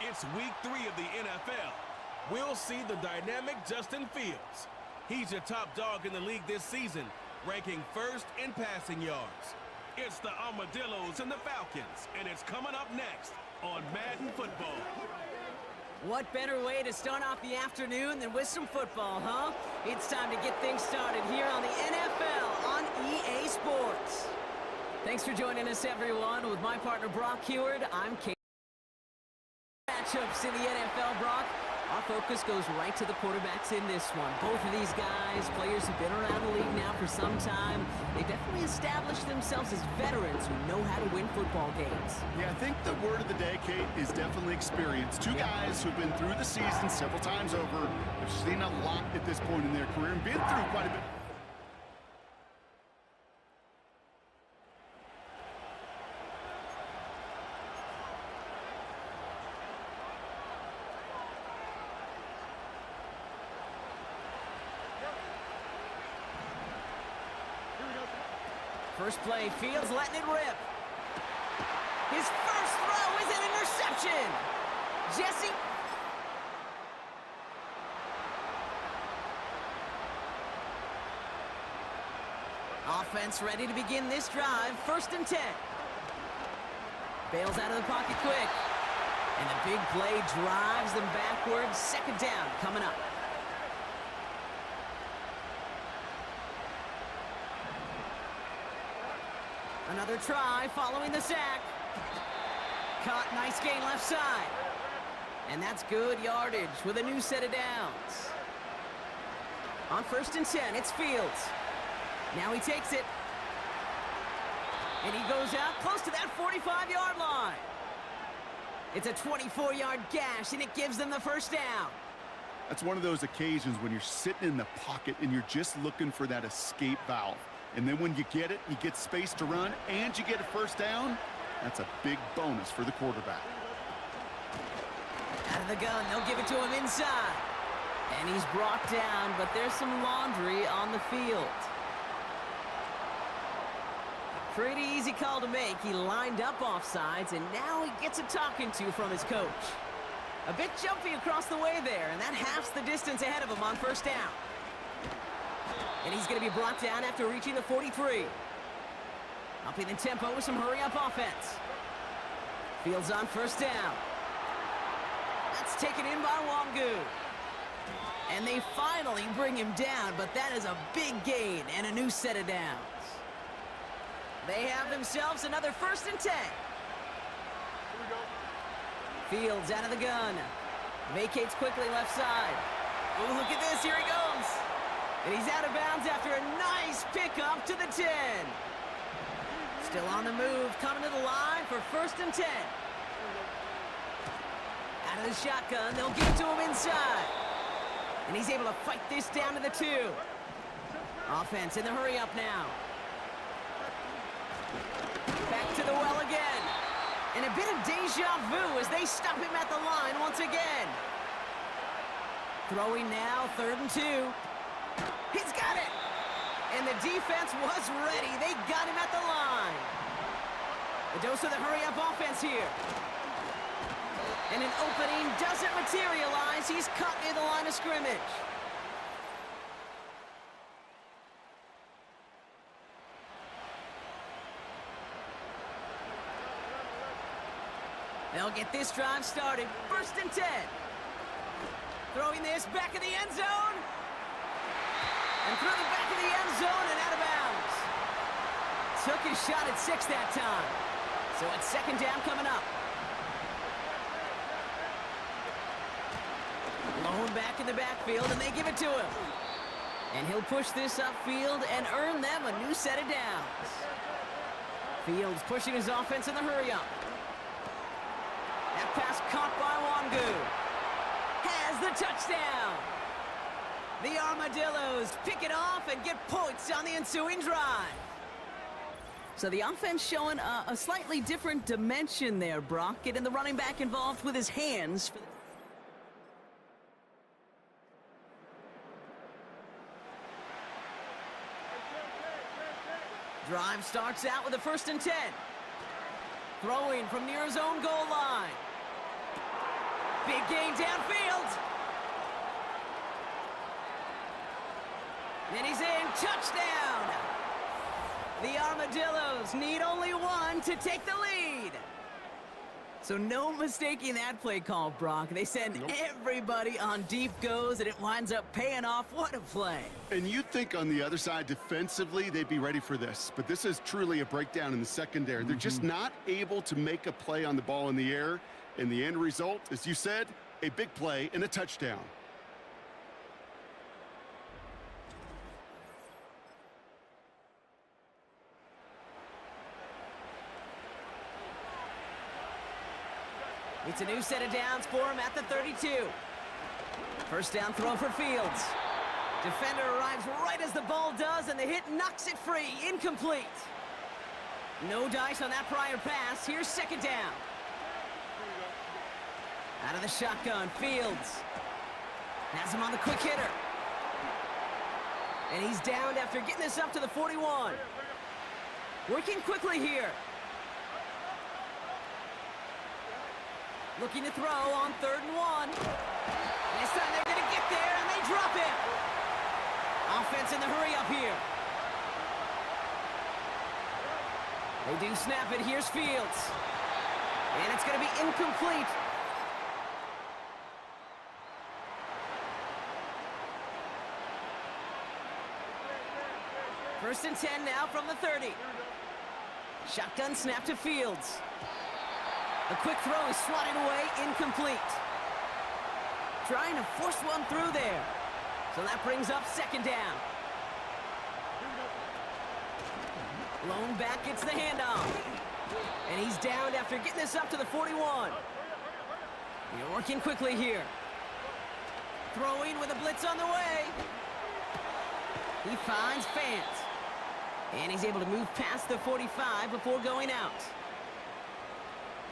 It's week 3 of the NFL. We'll see the dynamic Justin Fields. He's your top dog in the league this season, ranking first in passing yards. It's the Armadillos and the Falcons, and it's coming up next on Madden Football. What better way to start off the afternoon than with some football, huh? It's time to get things started here on the NFL on EA Sports. Thanks for joining us, everyone. With my partner, Brock Heward, I'm Kate. Matchups in the NFL, Brock. Our focus goes right to the quarterbacks in this one. Both of these guys, players who've been around the league now for some time, they definitely established themselves as veterans who know how to win football games. Yeah, I think the word of the day, Kate, is definitely experience. Two guys who've been through the season several times over, have seen a lot at this point in their career and been through quite a bit. First play, Fields letting it rip. His first throw is an interception. Jesse. Offense ready to begin this drive. 1st and 10. Bails out of the pocket quick. And the big play drives them backwards. 2nd down coming up. Another try following the sack. Caught, nice gain left side. And that's good yardage with a new set of downs. On 1st and 10, it's Fields. Now he takes it. And he goes out close to that 45-yard line. It's a 24-yard gash, and it gives them the 1st down. That's one of those occasions when you're sitting in the pocket and you're just looking for that escape valve. And then when you get it, you get space to run, and you get a 1st down. That's a big bonus for the quarterback. Out of the gun, they'll give it to him inside. And he's brought down, but there's some laundry on the field. Pretty easy call to make. He lined up offsides, and now he gets a talking to from his coach. A bit jumpy across the way there, and that halves the distance ahead of him on 1st down. And he's going to be brought down after reaching the 43. Upping the tempo with some hurry-up offense. Fields on 1st down. That's taken in by Wangu. And they finally bring him down, but that is a big gain and a new set of downs. They have themselves another 1st and 10. Fields out of the gun. Vacates quickly left side. Oh, look at this. Here he goes. And he's out of bounds after a nice pickup to the 10. Still on the move, coming to the line for 1st and 10. Out of the shotgun, they'll give it to him inside. And he's able to fight this down to the 2. Offense in the hurry-up now. Back to the well again. And a bit of deja vu as they stop him at the line once again. Throwing now, 3rd and 2. He's got it! And the defense was ready. They got him at the line. A dose of the hurry-up offense here. And an opening doesn't materialize. He's cut near the line of scrimmage. They'll get this drive started. 1st and 10. Throwing this back in the end zone. And through the back of the end zone and out of bounds. Took his shot at 6 that time. So it's 2nd down coming up. Lone back in the backfield, and they give it to him. And he'll push this upfield and earn them a new set of downs. Fields pushing his offense in the hurry-up. That pass caught by Wangu. Has the touchdown. The Armadillos pick it off and get points on the ensuing drive. So the offense showing a slightly different dimension there, Brock. Getting the running back involved with his hands. Drive starts out with a 1st and 10. Throwing from near his own goal line. Big gain downfield. And he's in. Touchdown. The Armadillos need only one to take the lead. So no mistaking that play call, Brock. They send everybody on deep goes, and it winds up paying off. What a play. And you'd think on the other side, defensively, they'd be ready for this. But this is truly a breakdown in the secondary. They're just not able to make a play on the ball in the air. And the end result, as you said, a big play and a touchdown. It's a new set of downs for him at the 32. First down throw for Fields. Defender arrives right as the ball does, and the hit knocks it free. Incomplete. No dice on that prior pass. Here's second down. Out of the shotgun, Fields has him on the quick hitter. And he's downed after getting this up to the 41. Working quickly here. Looking to throw on 3rd and 1. This time they're going to get there, and they drop it. Offense in the hurry up here. They do snap it. Here's Fields. And it's going to be incomplete. First and 10 now from the 30. Shotgun snap to Fields. A quick throw is swatted away, incomplete. Trying to force one through there. So that brings up second down. Lone back gets the handoff. And he's downed after getting this up to the 41. You're working quickly here. Throwing with a blitz on the way. He finds Fant. And he's able to move past the 45 before going out.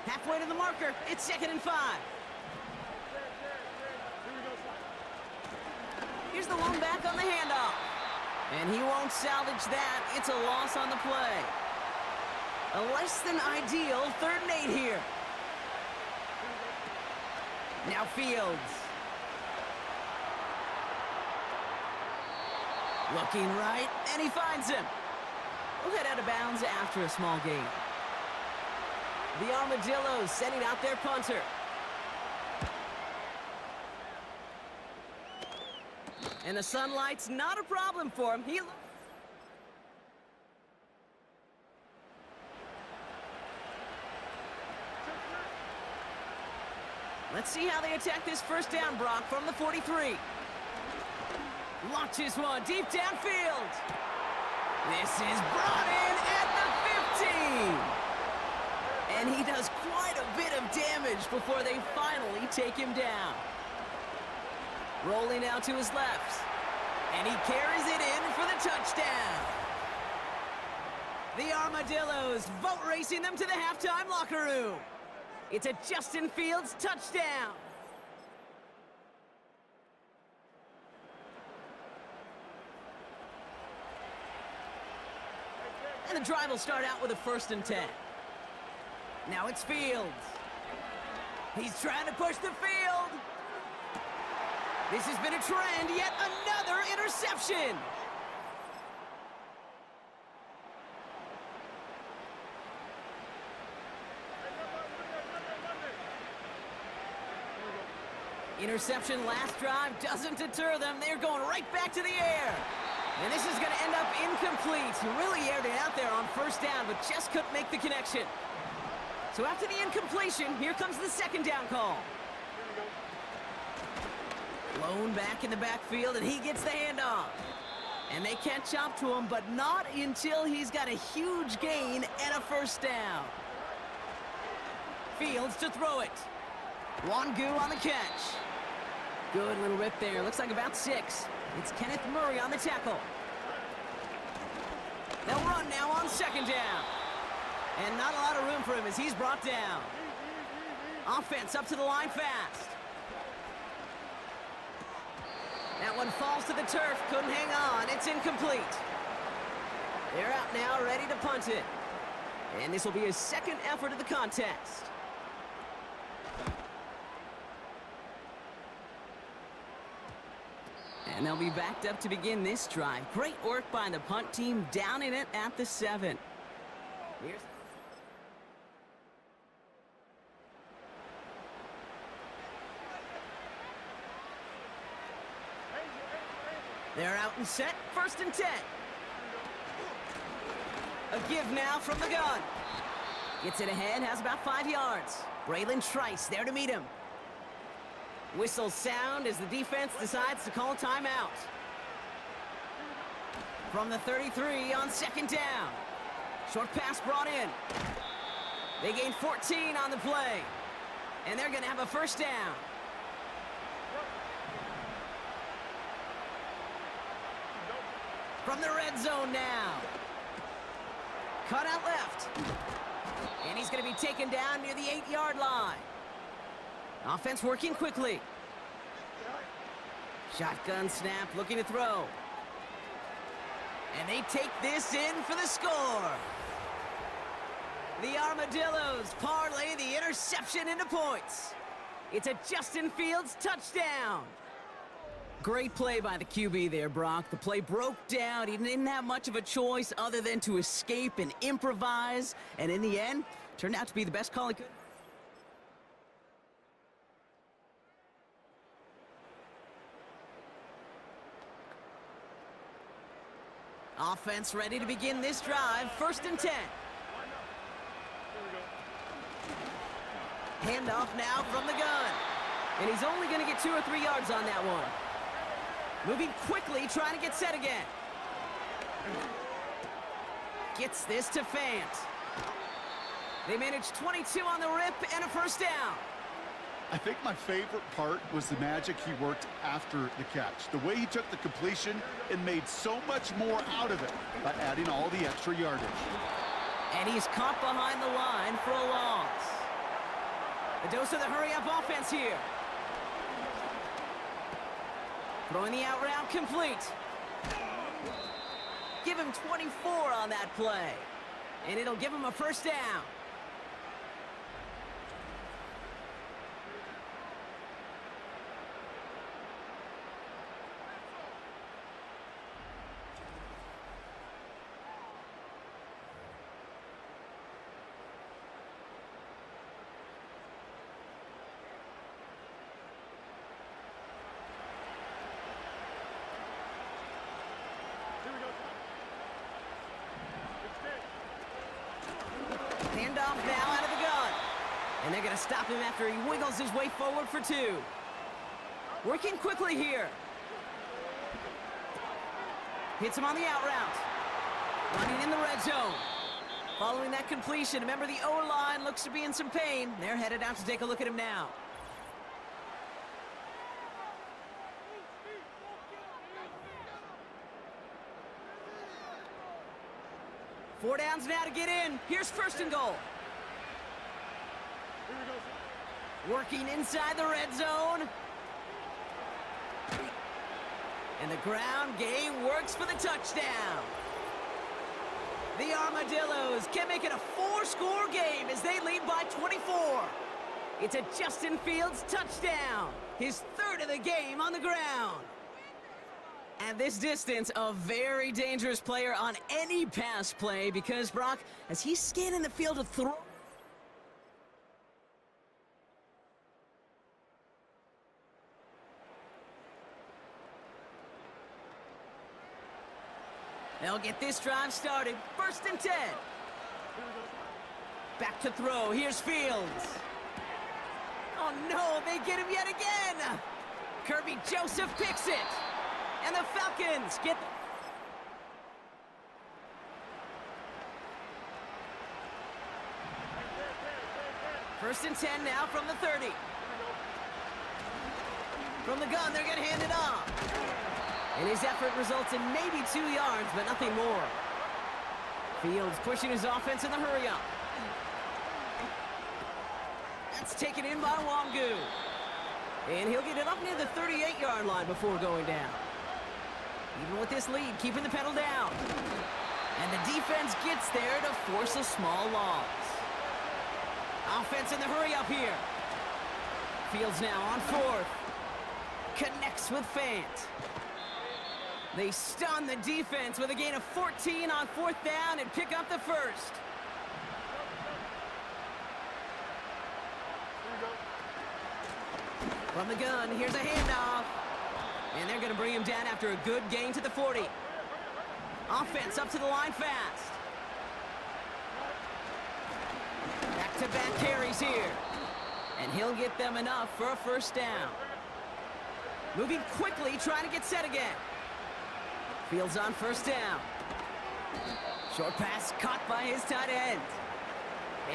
Halfway to the marker, it's 2nd and 5. Here's the lone back on the handoff. And he won't salvage that. It's a loss on the play. A less than ideal 3rd and 8 here. Now Fields. Looking right, and he finds him. We'll head out of bounds after a small gain. The Armadillos sending out their punter. And the sunlight's not a problem for him. Let's see how they attack this first down, Brock, from the 43. Launches one deep downfield. This is brought in at the 15. And he does quite a bit of damage before they finally take him down. Rolling out to his left. And he carries it in for the touchdown. The Armadillos boat racing them to the halftime locker room. It's a Justin Fields touchdown. And the drive will start out with a 1st and 10. Now it's Fields. He's trying to push the field. This has been a trend, yet another interception. Interception last drive doesn't deter them. They're going right back to the air. And this is going to end up incomplete. He really aired it out there on 1st down, but just couldn't make the connection. So after the incompletion, here comes the 2nd down call. Lone back in the backfield, and he gets the handoff. And they catch up to him, but not until he's got a huge gain and a 1st down. Fields to throw it. Wangu on the catch. Good little rip there. Looks like about 6. It's Kenneth Murray on the tackle. They'll run now on 2nd down. And not a lot of room for him as he's brought down. Offense up to the line fast. That one falls to the turf. Couldn't hang on. It's incomplete. They're out now, ready to punt it. And this will be his 2nd effort of the contest. And they'll be backed up to begin this drive. Great work by the punt team, downing it at the 7. They're out and set, 1st and 10. A give now from the gun. Gets it ahead, has about 5 yards. Braylon Trice there to meet him. Whistle sound as the defense decides to call a timeout. From the 33 on 2nd down. Short pass brought in. They gain 14 on the play. And they're going to have a 1st down. From the red zone now. Cut out left. And he's going to be taken down near the 8-yard line. Offense working quickly. Shotgun snap, looking to throw. And they take this in for the score. The Armadillos parlay the interception into points. It's a Justin Fields touchdown. Great play by the QB there, Brock. The play broke down. He didn't have much of a choice other than to escape and improvise. And in the end, turned out to be the best call he could. Offense ready to begin this drive. 1st and 10. Handoff now from the gun. And he's only going to get 2 or 3 yards on that one. Moving quickly, trying to get set again. Gets this to Fant. They managed 22 on the rip and a 1st down. I think my favorite part was the magic he worked after the catch. The way he took the completion and made so much more out of it by adding all the extra yardage. And he's caught behind the line for a loss. A dose of the hurry-up offense here. Throwing the out route complete. Give him 24 on that play. And it'll give him a 1st down. Handoff now out of the gun. And they're going to stop him after he wiggles his way forward for 2. Working quickly here. Hits him on the out route. Running in the red zone. Following that completion, remember the O-line looks to be in some pain. They're headed out to take a look at him now. Four downs now to get in. Here's 1st and goal. Working inside the red zone. And the ground game works for the touchdown. The Armadillos can make it a 4-score game as they lead by 24. It's a Justin Fields touchdown. His 3rd of the game on the ground. At this distance, a very dangerous player on any pass play because, Brock, as he's scanning the field to throw. They'll get this drive started. 1st and 10. Back to throw. Here's Fields. Oh, no, they get him yet again. Kirby Joseph picks it. And the Falcons get... First and 10 now from the 30. From the gun, they're going to hand it off. And his effort results in maybe 2 yards, but nothing more. Fields pushing his offense in the hurry-up. That's taken in by Wangu. And he'll get it up near the 38-yard line before going down. Even with this lead, keeping the pedal down. And the defense gets there to force a small loss. Offense in the hurry-up here. Fields now on 4th. Connects with Fant. They stun the defense with a gain of 14 on 4th down and pick up the first. From the gun, here's a handoff. And they're going to bring him down after a good gain to the 40. Offense up to the line fast. Back-to-back carries here. And he'll get them enough for a first down. Moving quickly, trying to get set again. Fields on first down. Short pass caught by his tight end.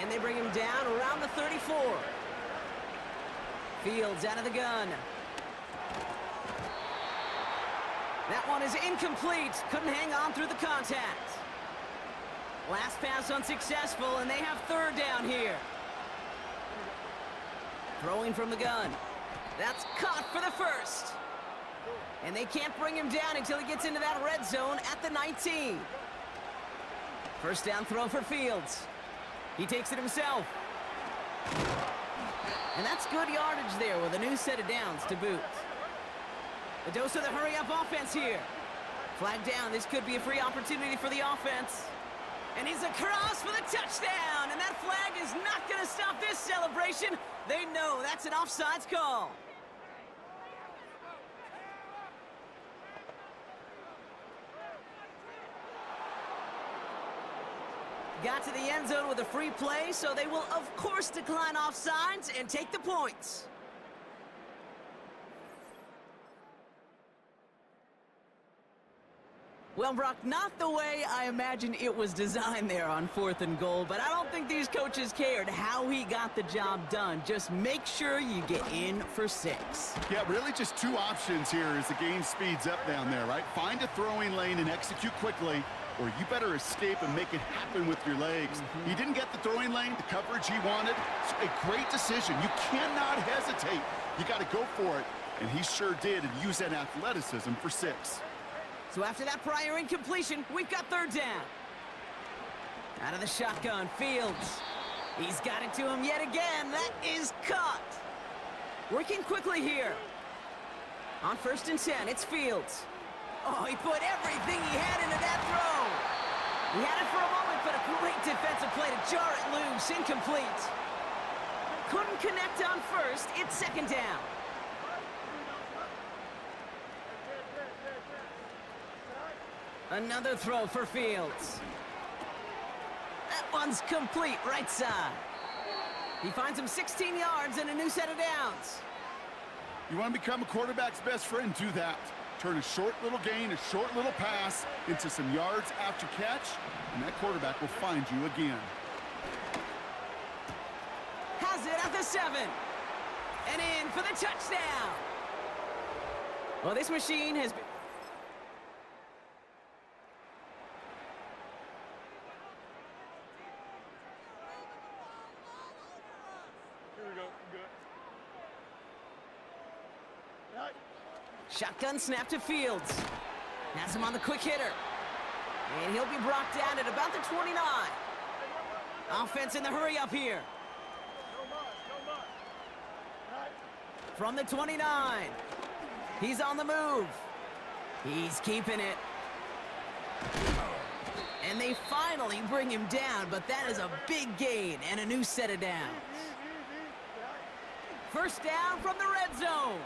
And they bring him down around the 34. Fields out of the gun. That one is incomplete. Couldn't hang on through the contact. Last pass unsuccessful, and they have 3rd down here. Throwing from the gun. That's caught for the first. And they can't bring him down until he gets into that red zone at the 19. First down throw for Fields. He takes it himself. And that's good yardage there with a new set of downs to boot. A dose of the hurry-up offense here. Flag down. This could be a free opportunity for the offense. And he's across for the touchdown. And that flag is not going to stop this celebration. They know that's an offsides call. Got to the end zone with a free play, so they will, of course, decline offsides and take the points. Well, Brock, not the way I imagined it was designed there on 4th and goal, but I don't think these coaches cared how he got the job done. Just make sure you get in for 6. Yeah, really just 2 options here as the game speeds up down there, right? Find a throwing lane and execute quickly, or you better escape and make it happen with your legs. He didn't get the throwing lane, the coverage he wanted. It's a great decision. You cannot hesitate. You got to go for it, and he sure did, and use that athleticism for 6. So after that prior incompletion, we've got 3rd down. Out of the shotgun, Fields. He's got it to him yet again. That is caught. Working quickly here. On 1st and 10, it's Fields. Oh, he put everything he had into that throw. He had it for a moment, but a great defensive play to jar it loose. Incomplete. Couldn't connect on 1st. It's 2nd down. Another throw for Fields. That one's complete, right side. He finds him 16 yards and a new set of downs. You want to become a quarterback's best friend, do that. Turn a short little gain, a short little pass into some yards after catch, and that quarterback will find you again. Has it at the 7. And in for the touchdown. Well, this machine has been... Shotgun snap to Fields. Has him on the quick hitter. And he'll be brought down at about the 29. Offense in the hurry up here. From the 29. He's on the move. He's keeping it. And they finally bring him down, but that is a big gain and a new set of downs. First down from the red zone.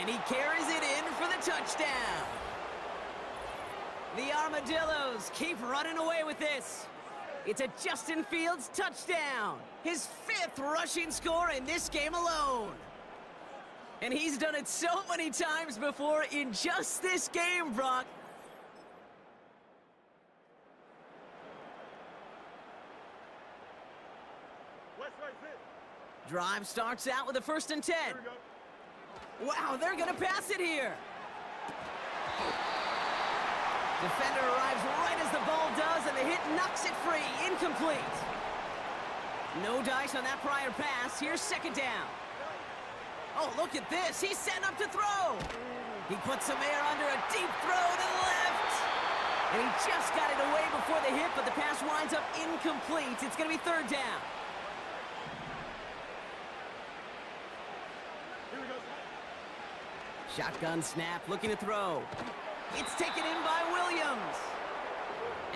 And he carries it in for the touchdown. The Armadillos keep running away with this. It's a Justin Fields touchdown. His 5th rushing score in this game alone. And he's done it so many times before in just this game, Brock. Drive starts out with a 1st and 10. Wow, they're gonna pass it here. Defender arrives right as the ball does, and the hit knocks it free. Incomplete. No dice on that prior pass. Here's 2nd down. Oh, look at this. He's setting up to throw. He puts some air under a deep throw to the left. And he just got it away before the hit, but the pass winds up incomplete. It's gonna be 3rd down. Shotgun snap, looking to throw. It's taken in by Williams.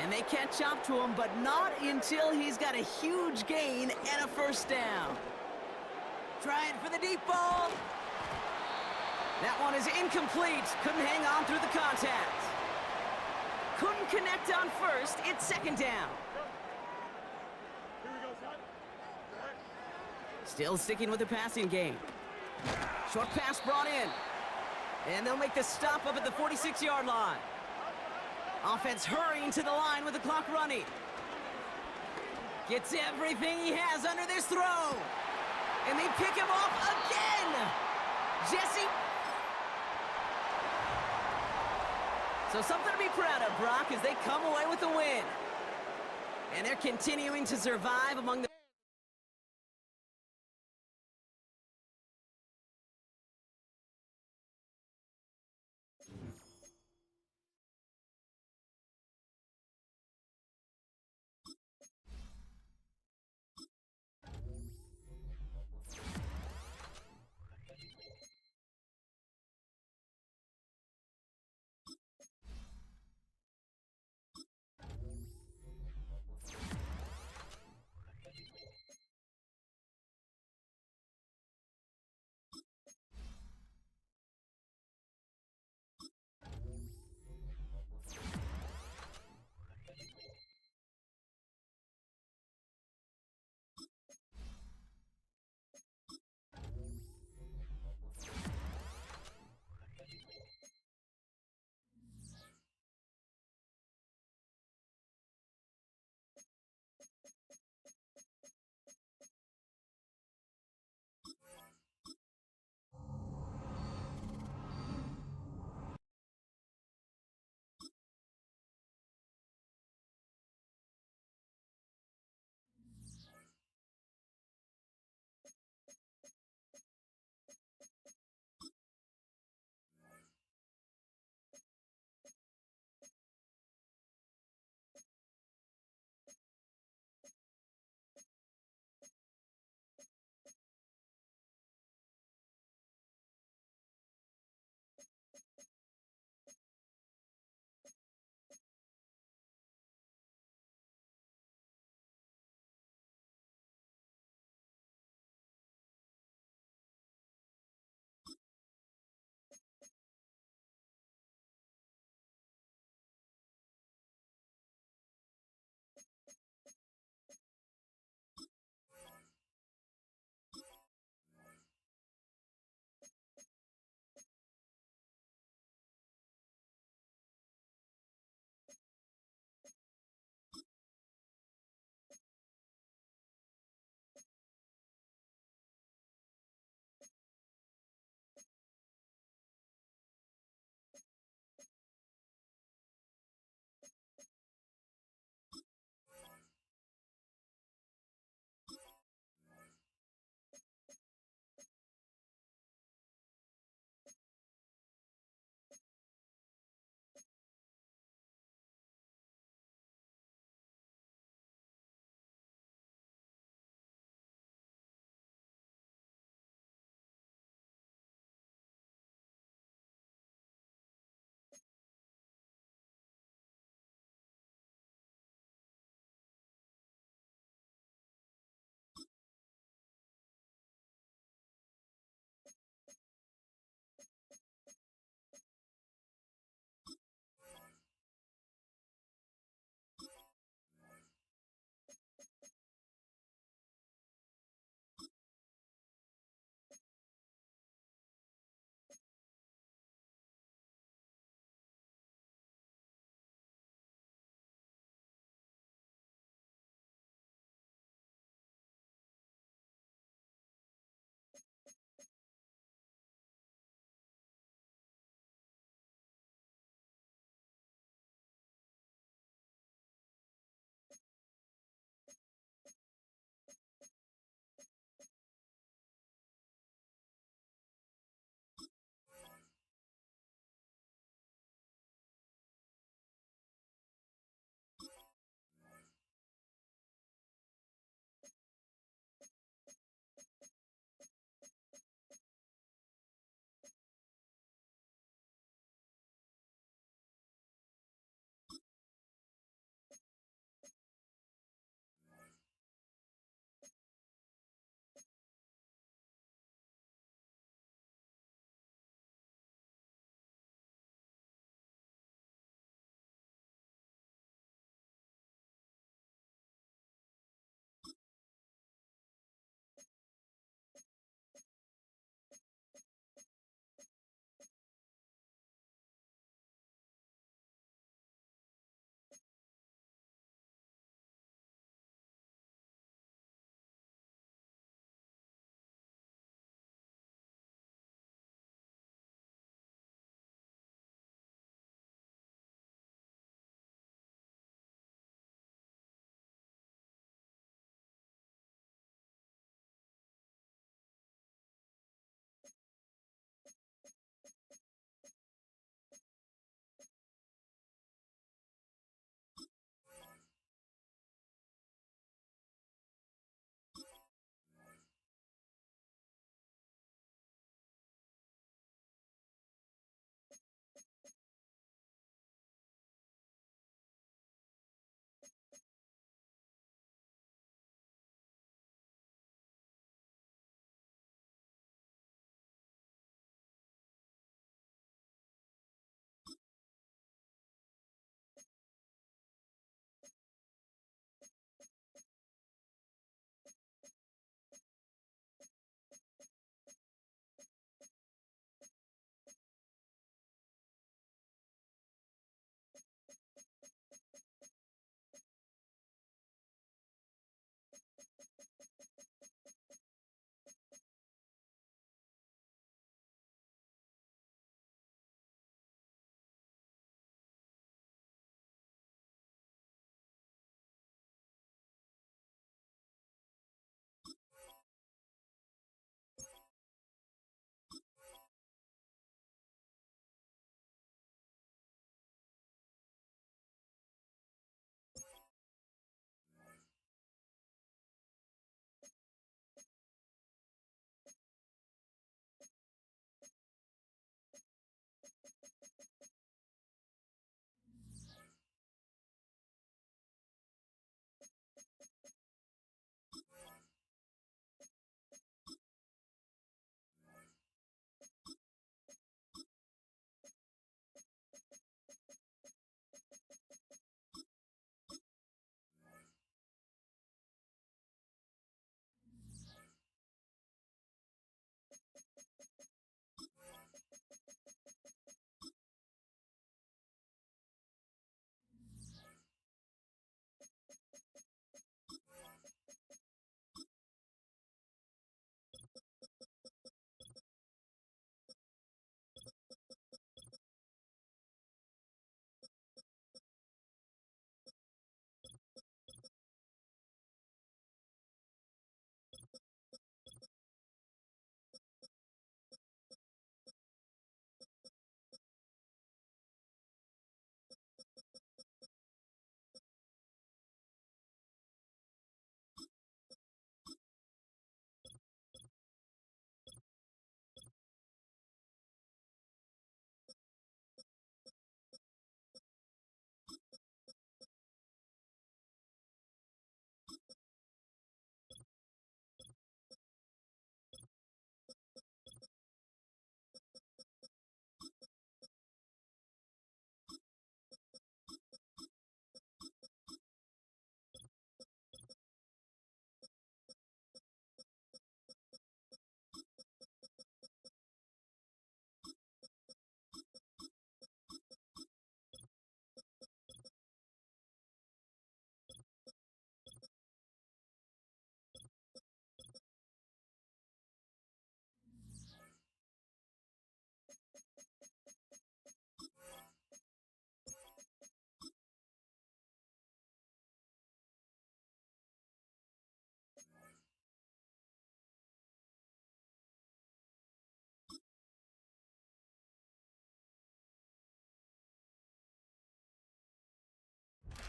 And they catch up to him, but not until he's got a huge gain and a first down. Trying for the deep ball. That one is incomplete. Couldn't hang on through the contact. Couldn't connect on first. It's second down. Still sticking with the passing game. Short pass brought in. And they'll make the stop up at the 46-yard line. Offense hurrying to the line with the clock running. Gets everything he has under this throw. And they pick him off again. Jesse. So something to be proud of, Brock, as they come away with the win. And they're continuing to survive among the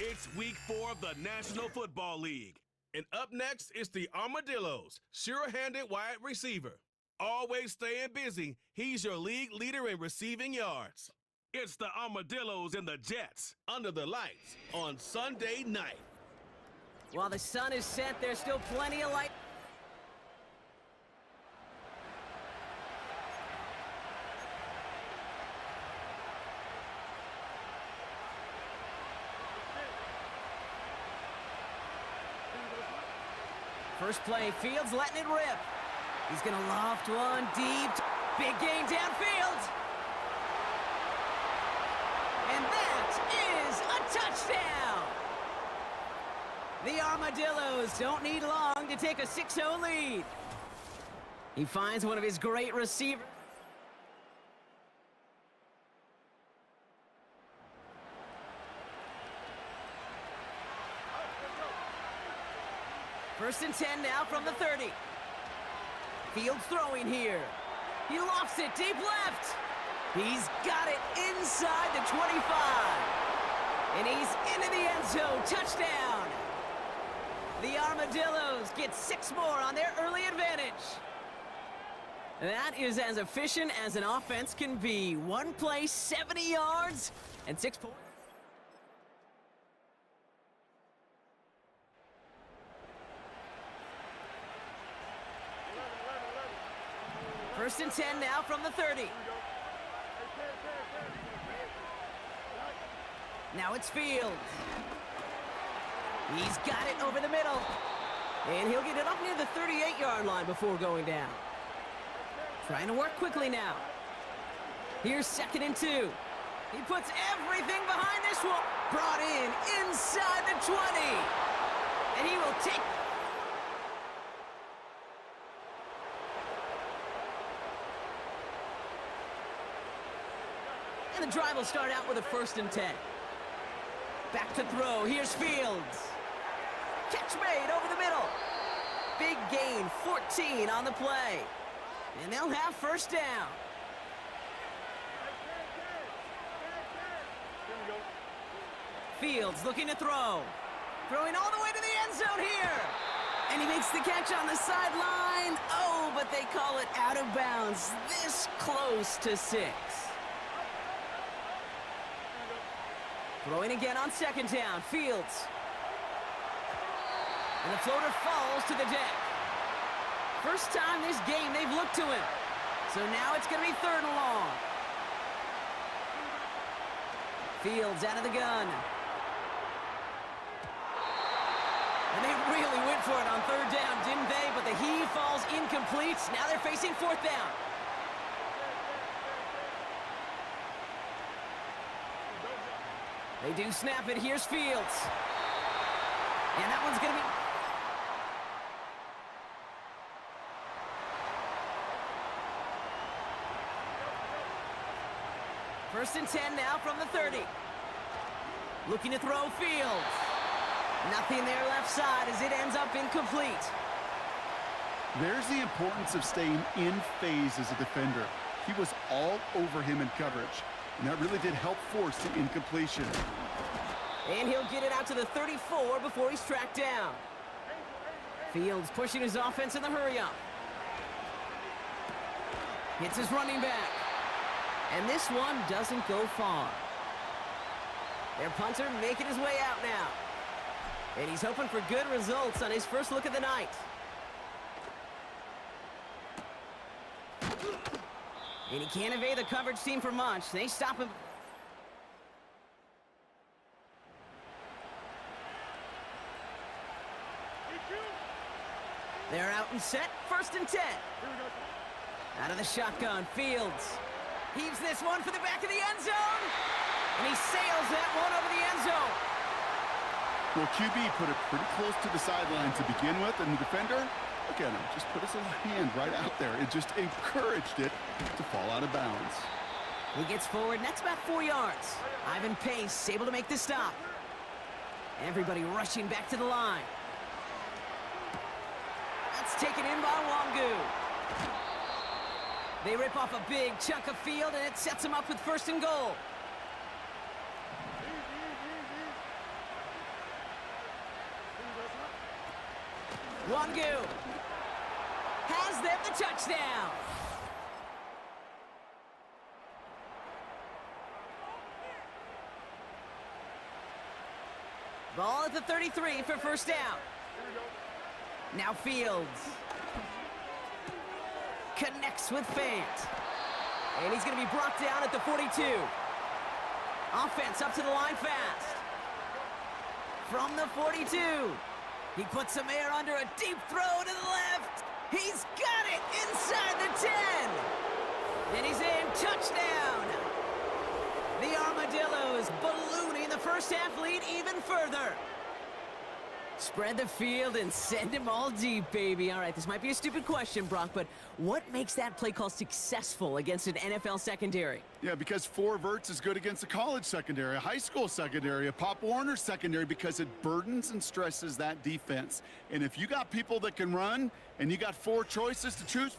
It's week 4 of the National Football League. And up next is the Armadillos, sure-handed wide receiver. Always staying busy, he's your league leader in receiving yards. It's the Armadillos and the Jets under the lights on Sunday night. While the sun is set, there's still plenty of light. First play, Fields letting it rip. He's gonna loft one deep. Big gain downfield. And that is a touchdown. The Armadillos don't need long to take a 6-0 lead. He finds one of his great receivers. First and 10 now from the 30. Fields throwing here. He lofts it deep left. He's got it inside the 25. And he's into the end zone. Touchdown. The Armadillos get 6 more on their early advantage. That is as efficient as an offense can be. One play, 70 yards, and 6 points. First and 10 now from the 30. Now it's Fields. He's got it over the middle. And he'll get it up near the 38-yard line before going down. Trying to work quickly now. Here's 2nd and 2. He puts everything behind this one. Brought in inside the 20. And he will take... And the drive will start out with a 1st and 10. Back to throw. Here's Fields. Catch made over the middle. Big gain, 14 on the play. And they'll have 1st down. Fields looking to throw. Throwing all the way to the end zone here. And he makes the catch on the sideline. Oh, but they call it out of bounds. This close to 6. Throwing again on 2nd down. Fields. And the floater falls to the deck. First time this game they've looked to him. So now it's going to be 3rd and long. Fields out of the gun. And they really went for it on 3rd down, didn't they? But the heave falls incomplete. Now they're facing 4th down. They do snap it. Here's Fields. And that one's going to be... First and 10 now from the 30. Looking to throw Fields. Nothing there left side as it ends up incomplete. There's the importance of staying in phase as a defender. He was all over him in coverage, and that really did help force the incompletion. And he'll get it out to the 34 before he's tracked down. Fields pushing his offense in the hurry-up. Hits his running back. And this one doesn't go far. Their punter making his way out now. And he's hoping for good results on his first look of the night. And he can't evade the coverage team for much. They stop him. They're out and set. 1st and 10. Out of the shotgun, Fields. Heaves this one for the back of the end zone. And he sails that one over the end zone. Well, QB put it pretty close to the sideline to begin with, and the defender, look at him, just put his little hand right out there. It just encouraged it to fall out of bounds. He gets forward, and that's about 4 yards. Ivan Pace able to make the stop. Everybody rushing back to the line. That's taken in by Wangu. They rip off a big chunk of field, and it sets them up with 1st and goal. Wangu has them the touchdown. Ball at the 33 for first down. Now Fields connects with Fant. And he's going to be brought down at the 42. Offense up to the line fast. From the 42. He puts some air under a deep throw to the left. He's got it inside the 10. And he's in. Touchdown. The Armadillos ballooning the first half lead even further. Spread the field and send them all deep, baby. All right, this might be a stupid question, Brock, but what makes that play call successful against an NFL secondary? Yeah, because 4 verts is good against a college secondary, a high school secondary, a Pop Warner secondary, because it burdens and stresses that defense. And if you got people that can run and you got 4 choices to choose,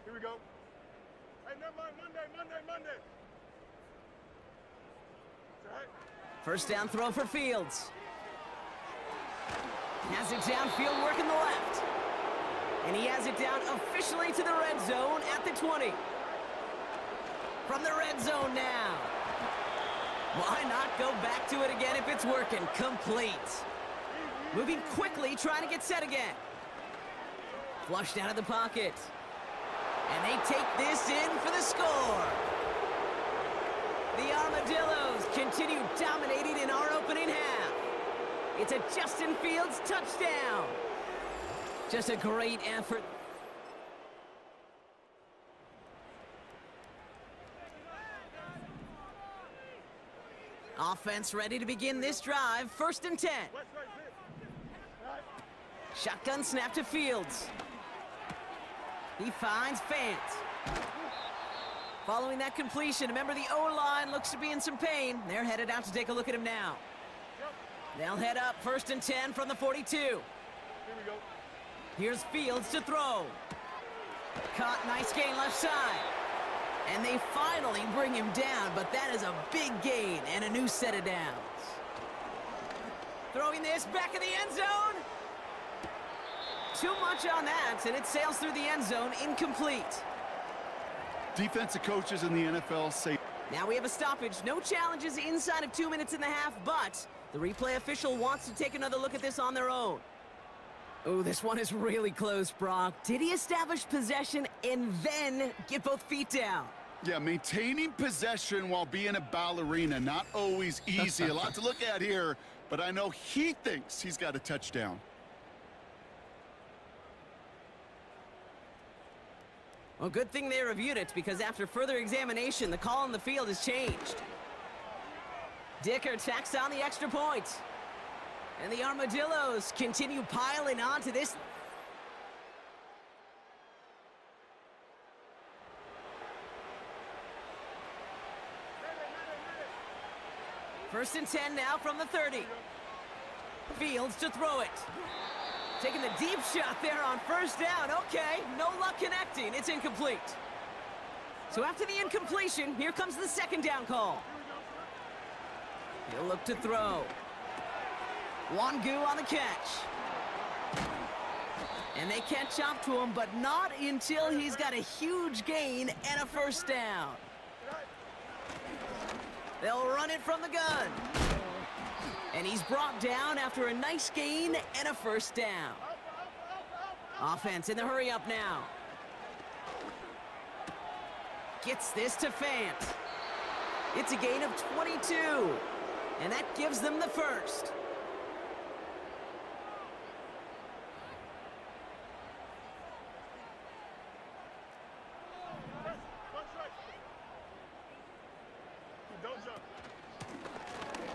here we go. Hey, never mind, Monday. It's all right. First down throw for Fields. Has it downfield, working the left. And he has it down officially to the red zone at the 20. From the red zone now. Why not go back to it again if it's working? Complete. Moving quickly, trying to get set again. Flushed out of the pocket. And they take this in for the score. The Armadillos continue dominating in our opening half. It's a Justin Fields touchdown. Just a great effort. Offense ready to begin this drive. First and 10. Shotgun snap to Fields. He finds Fant. Following that completion, remember the O-line looks to be in some pain. They're headed out to take a look at him now. They'll head up first and 10 from the 42. Here we go. Here's Fields to throw. Caught, nice gain left side. And they finally bring him down, but that is a big gain and a new set of downs. Throwing this back in the end zone. Too much on that, and it sails through the end zone, incomplete. defensive coaches in the NFL say... Now we have a stoppage. No challenges inside of 2 minutes and a half, but the replay official wants to take another look at this on their own. Oh, this one is really close, Brock. Did he establish possession and then get both feet down? Yeah, maintaining possession while being a ballerina, not always easy. A lot to look at here, but I know he thinks he's got a touchdown. Well, good thing they reviewed it, because after further examination, the call on the field has changed. Dicker tacks on the extra point. And the Armadillos continue piling on to this. First and 10 now from the 30. Fields to throw it. Taking the deep shot there on first down. Okay, no luck connecting. It's incomplete. So after the incompletion, here comes the second down call. He'll look to throw. Wangu on the catch. And they catch up to him, but not until he's got a huge gain and a first down. They'll run it from the gun. And he's brought down after a nice gain and a first down. Offense in the hurry up now. Gets this to Fant. It's a gain of 22. And that gives them the first.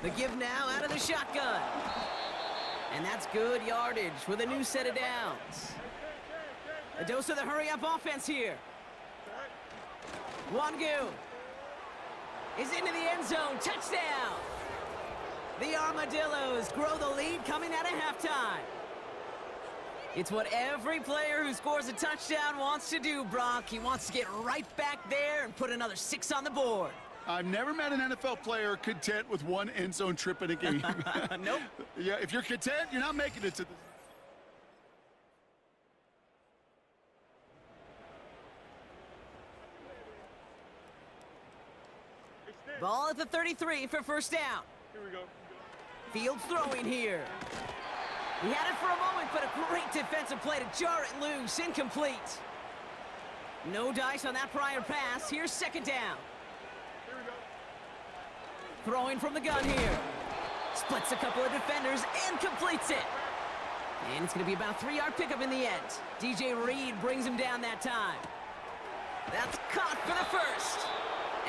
The give now out of the shotgun. And that's good yardage with a new set of downs. A dose of the hurry-up offense here. Wangu is into the end zone. Touchdown! The Armadillos grow the lead coming out of halftime. It's what every player who scores a touchdown wants to do, Brock. He wants to get right back there and put another 6 on the board. I've never met an NFL player content with one end zone trip in a game. Nope. Yeah, if you're content, you're not making it to the... Ball at the 33 for first down. Here we go. Fields throwing here. He had it for a moment, but a great defensive play to jar it loose. Incomplete. No dice on that prior pass. Here's second down. Here we go. Throwing from the gun here. Splits a couple of defenders and completes it. And it's going to be about a 3-yard pickup in the end. DJ Reed brings him down that time. That's caught for the first.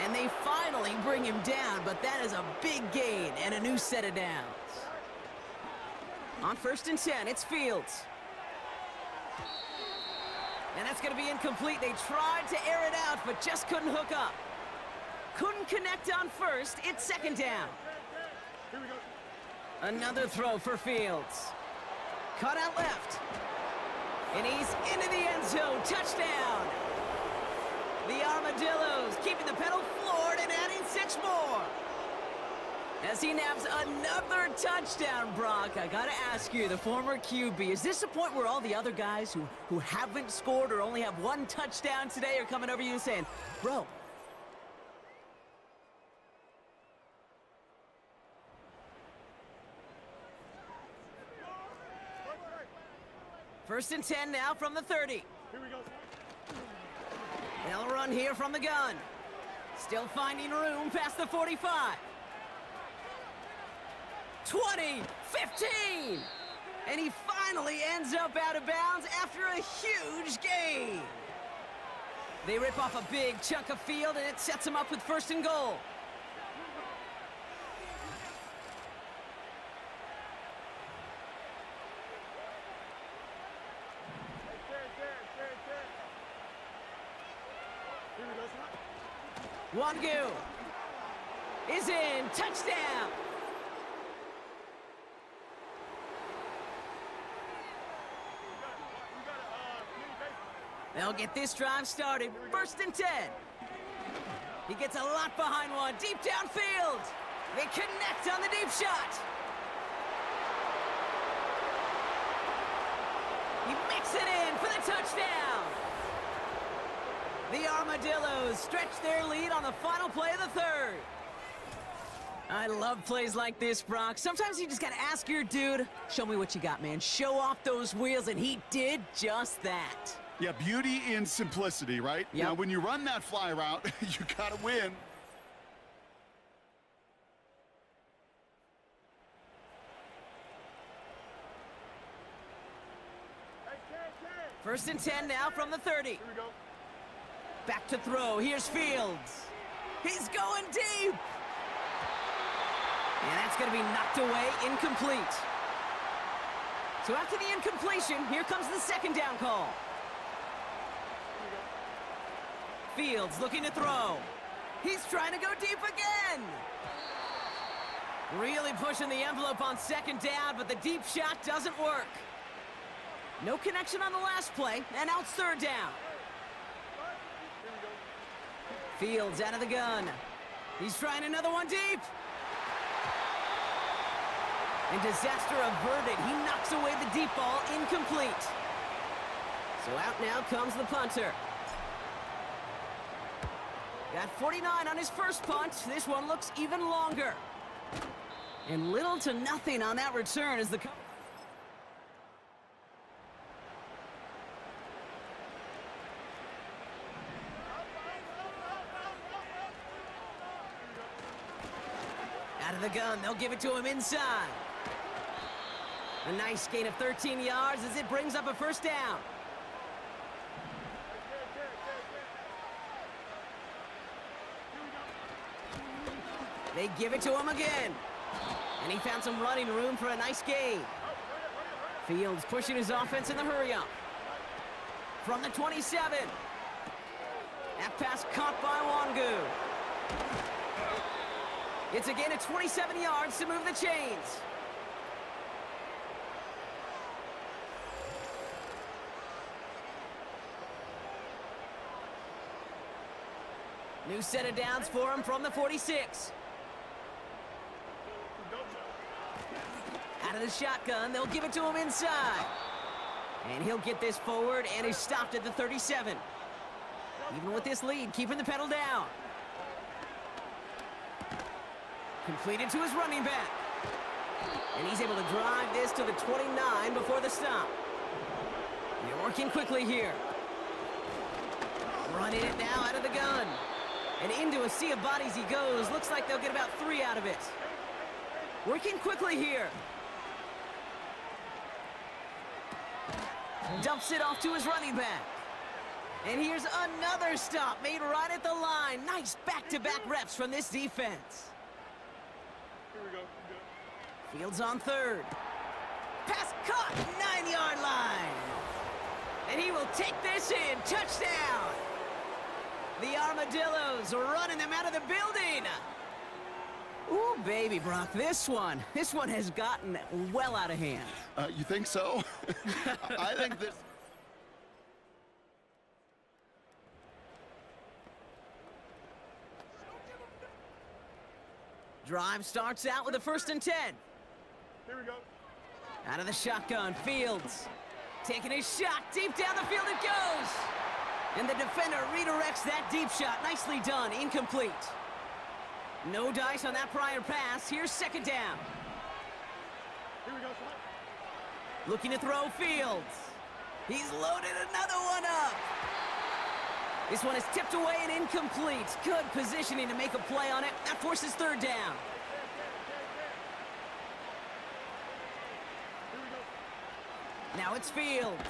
And they finally bring him down, but that is a big gain and a new set of downs. On 1st and 10, it's Fields. And that's going to be incomplete. They tried to air it out, but just couldn't hook up. Couldn't connect on first. It's second down. Here we go. Another throw for Fields. Cut out left. And he's into the end zone. Touchdown. The Armadillos keeping the pedal floored and adding 6 more. As he naps another touchdown, Brock, I gotta ask you, the former QB, is this the point where all the other guys who haven't scored or only have 1 touchdown today are coming over you and saying, bro, first and 10 now from the 30. Here we go. They'll run here from the gun. Still finding room past the 45. 20, 15. And he finally ends up out of bounds after a huge gain. They rip off a big chunk of field, and it sets them up with 1st and goal. Wangu is in. Touchdown. They'll get this drive started. 1st and 10. He gets a lot behind one. Deep downfield. They connect on the deep shot. He makes it in for the touchdown. The Armadillos stretch their lead on the final play of the 3rd. I love plays like this, Brock. Sometimes you just gotta ask your dude, show me what you got, man. Show off those wheels, and he did just that. Yeah, beauty in simplicity, right? Yep. Now, when you run that fly route, you gotta win. First and 10 now from the 30. Here we go. Back to throw. Here's Fields. He's going deep. And that's going to be knocked away, incomplete. So after the incompletion, here comes the 2nd down call. Fields looking to throw. He's trying to go deep again. Really pushing the envelope on 2nd down, but the deep shot doesn't work. No connection on the last play, and now it's 3rd down. Fields out of the gun. He's trying another one deep. And disaster averted. He knocks away the deep ball, incomplete. So out now comes the punter. Got 49 on his first punt. This one looks even longer. And little to nothing on that return as the... Out of the gun, they'll give it to him inside. A nice gain of 13 yards as it brings up a first down. They give it to him again. And he found some running room for a nice gain. Fields pushing his offense in the hurry-up. From the 27. That pass caught by Wangu. It's a gain of 27 yards to move the chains. New set of downs for him from the 46. Out of the shotgun, they'll give it to him inside. And he'll get this forward, and he's stopped at the 37. Even with this lead, keeping the pedal down. Completed to his running back. And he's able to drive this to the 29 before the stop. They're working quickly here. Running it now out of the gun. And into a sea of bodies he goes. Looks like they'll get about 3 out of it. Working quickly here. Dumps it off to his running back. And here's another stop made right at the line. Nice back-to-back reps from this defense. Here we go. Fields on third. Pass caught, 9-yard line. And he will take this in. Touchdown. The Armadillos running them out of the building. Ooh, baby, Brock, this one has gotten well out of hand. You think so? I think this... Drive starts out with a 1st and 10. Here we go. Out of the shotgun, Fields. Taking his shot, deep down the field it goes. And the defender redirects that deep shot. Nicely done, incomplete. No dice on that prior pass. Here's 2nd down. Here we go, son. Looking to throw Fields. He's loaded another one up. This one is tipped away and incomplete. Good positioning to make a play on it. That forces 3rd down. Now it's Fields.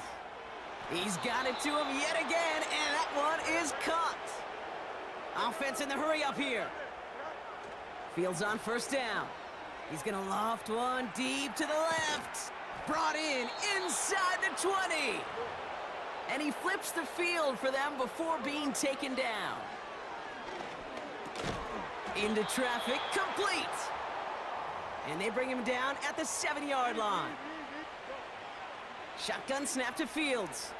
He's got it to him yet again, and that one is caught. Offense in the hurry-up here. Fields on 1st down. He's going to loft one deep to the left. Brought in inside the 20. And he flips the field for them before being taken down. Into traffic, complete. And they bring him down at the 7-yard line. Shotgun snap to Fields.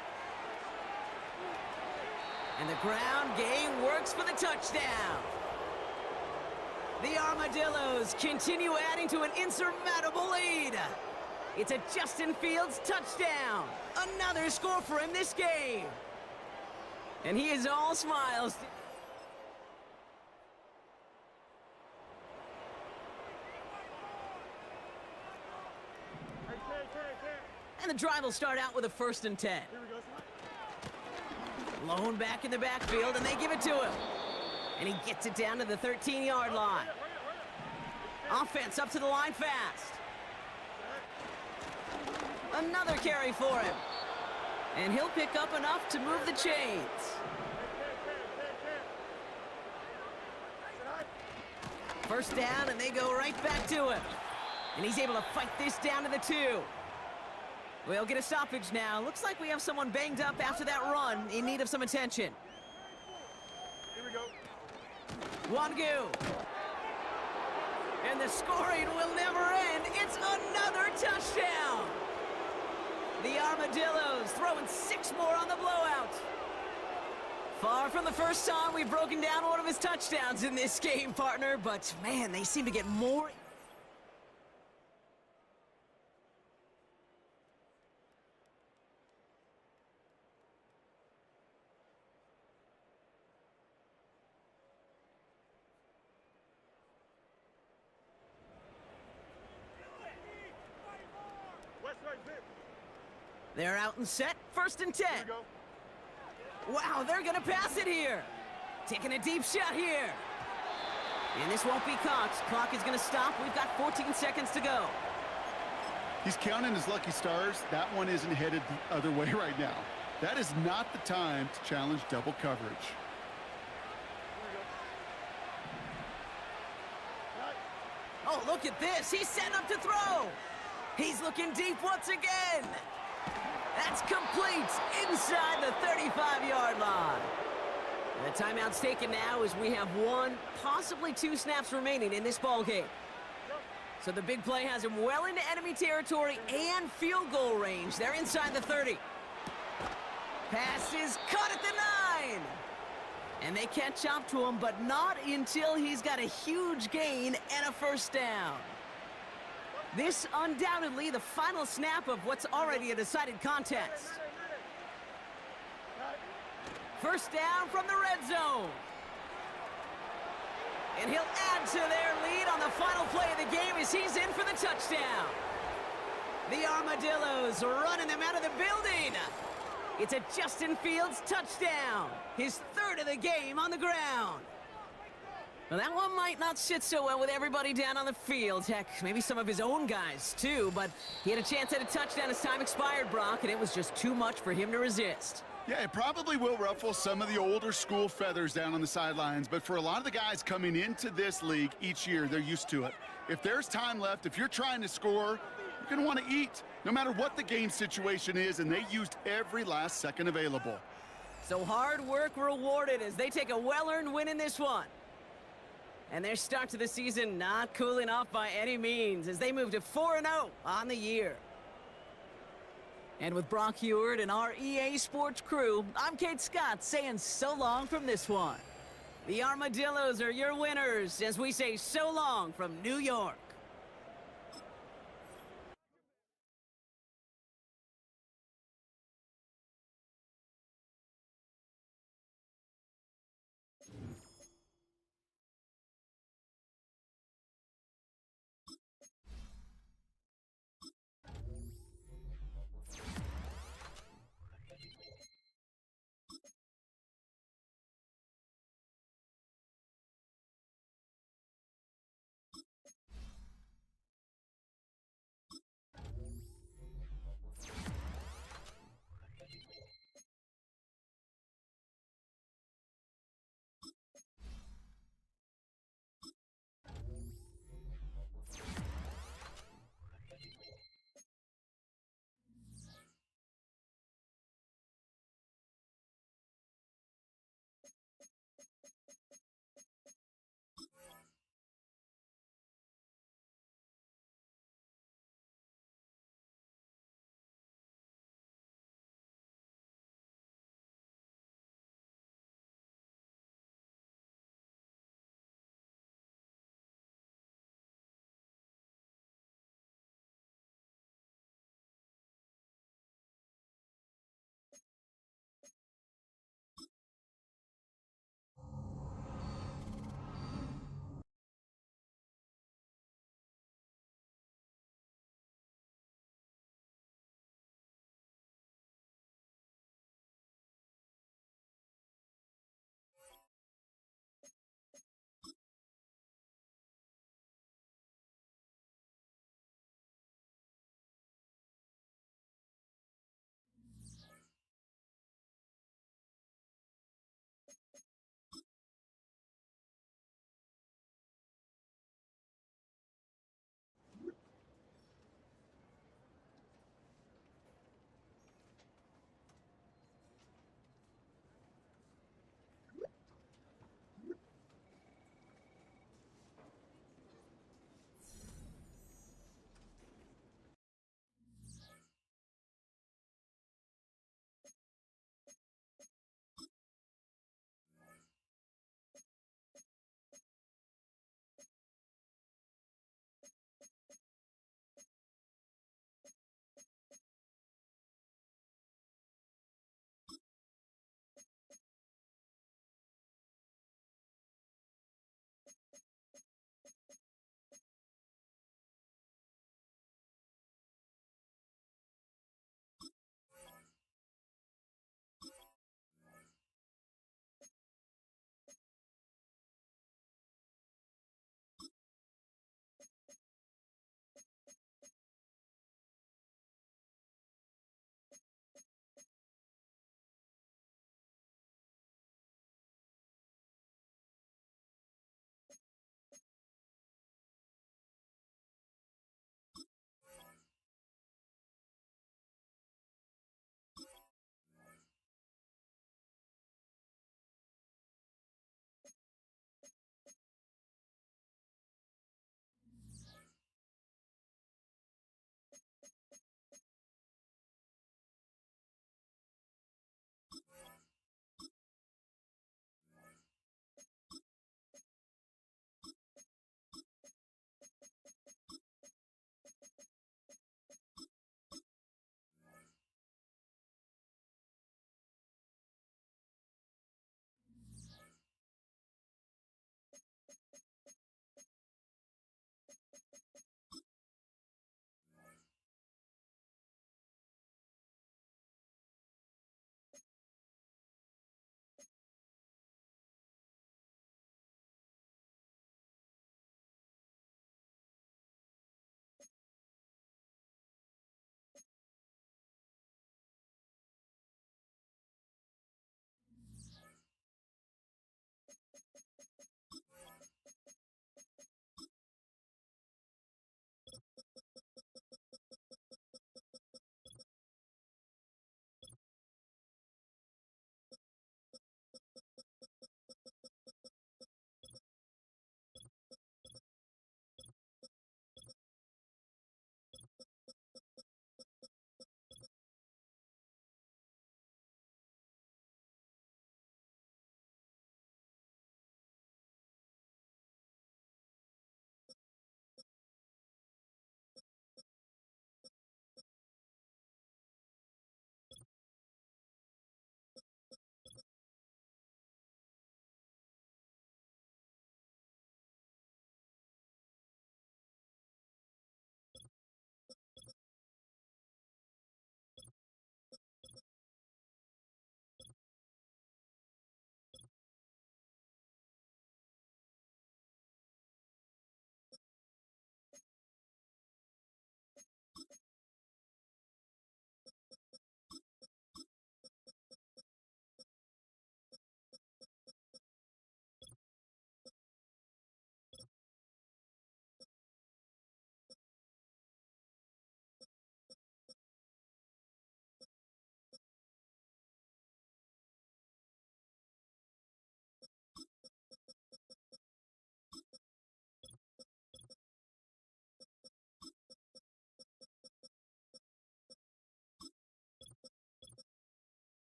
And the ground game works for the touchdown. The Armadillos continue adding to an insurmountable lead. It's a Justin Fields touchdown. Another score for him this game. And he is all smiles. And the drive will start out with a 1st and 10. Here we go, son. Lone back in the backfield, and they give it to him. And he gets it down to the 13-yard line. Offense up to the line fast. Another carry for him. And he'll pick up enough to move the chains. First down, and they go right back to him. And he's able to fight this down to the 2. We'll get a stoppage now. Looks like we have someone banged up after that run in need of some attention. Here we go. Wangu. And the scoring will never end. It's another touchdown. The Armadillos throwing 6 more on the blowout. Far from the first time we've broken down one of his touchdowns in this game, partner, but man, they seem to get more. They're out and set, 1st and 10. Here we go. Wow, they're gonna pass it here. Taking a deep shot here. And this won't be caught. Clock is gonna stop. We've got 14 seconds to go. He's counting his lucky stars. That one isn't headed the other way right now. That is not the time to challenge double coverage. Oh, look at this. He's setting up to throw. He's looking deep once again. That's complete inside the 35-yard line. And the timeout's taken now as we have 1, possibly 2 snaps remaining in this ball game. So the big play has him well into enemy territory and field goal range. They're inside the 30. Pass is caught at the 9. And they catch up to him, but not until he's got a huge gain and a 1st down. This undoubtedly the final snap of what's already a decided contest. 1st down from the red zone. And he'll add to their lead on the final play of the game as he's in for the touchdown. The Armadillos running them out of the building. It's a Justin Fields touchdown. His 3rd of the game on the ground. Well, that one might not sit so well with everybody down on the field. Heck, maybe some of his own guys, too. But he had a chance at a touchdown as time expired, Brock, and it was just too much for him to resist. Yeah, it probably will ruffle some of the older school feathers down on the sidelines, but for a lot of the guys coming into this league each year, they're used to it. If there's time left, if you're trying to score, you're going to want to eat, no matter what the game situation is, and they used every last second available. So hard work rewarded as they take a well-earned win in this one. And their start to the season not cooling off by any means as they move to 4-0 on the year. And with Brock Heward and our EA Sports crew, I'm Kate Scott saying so long from this one. The Armadillos are your winners as we say so long from New York.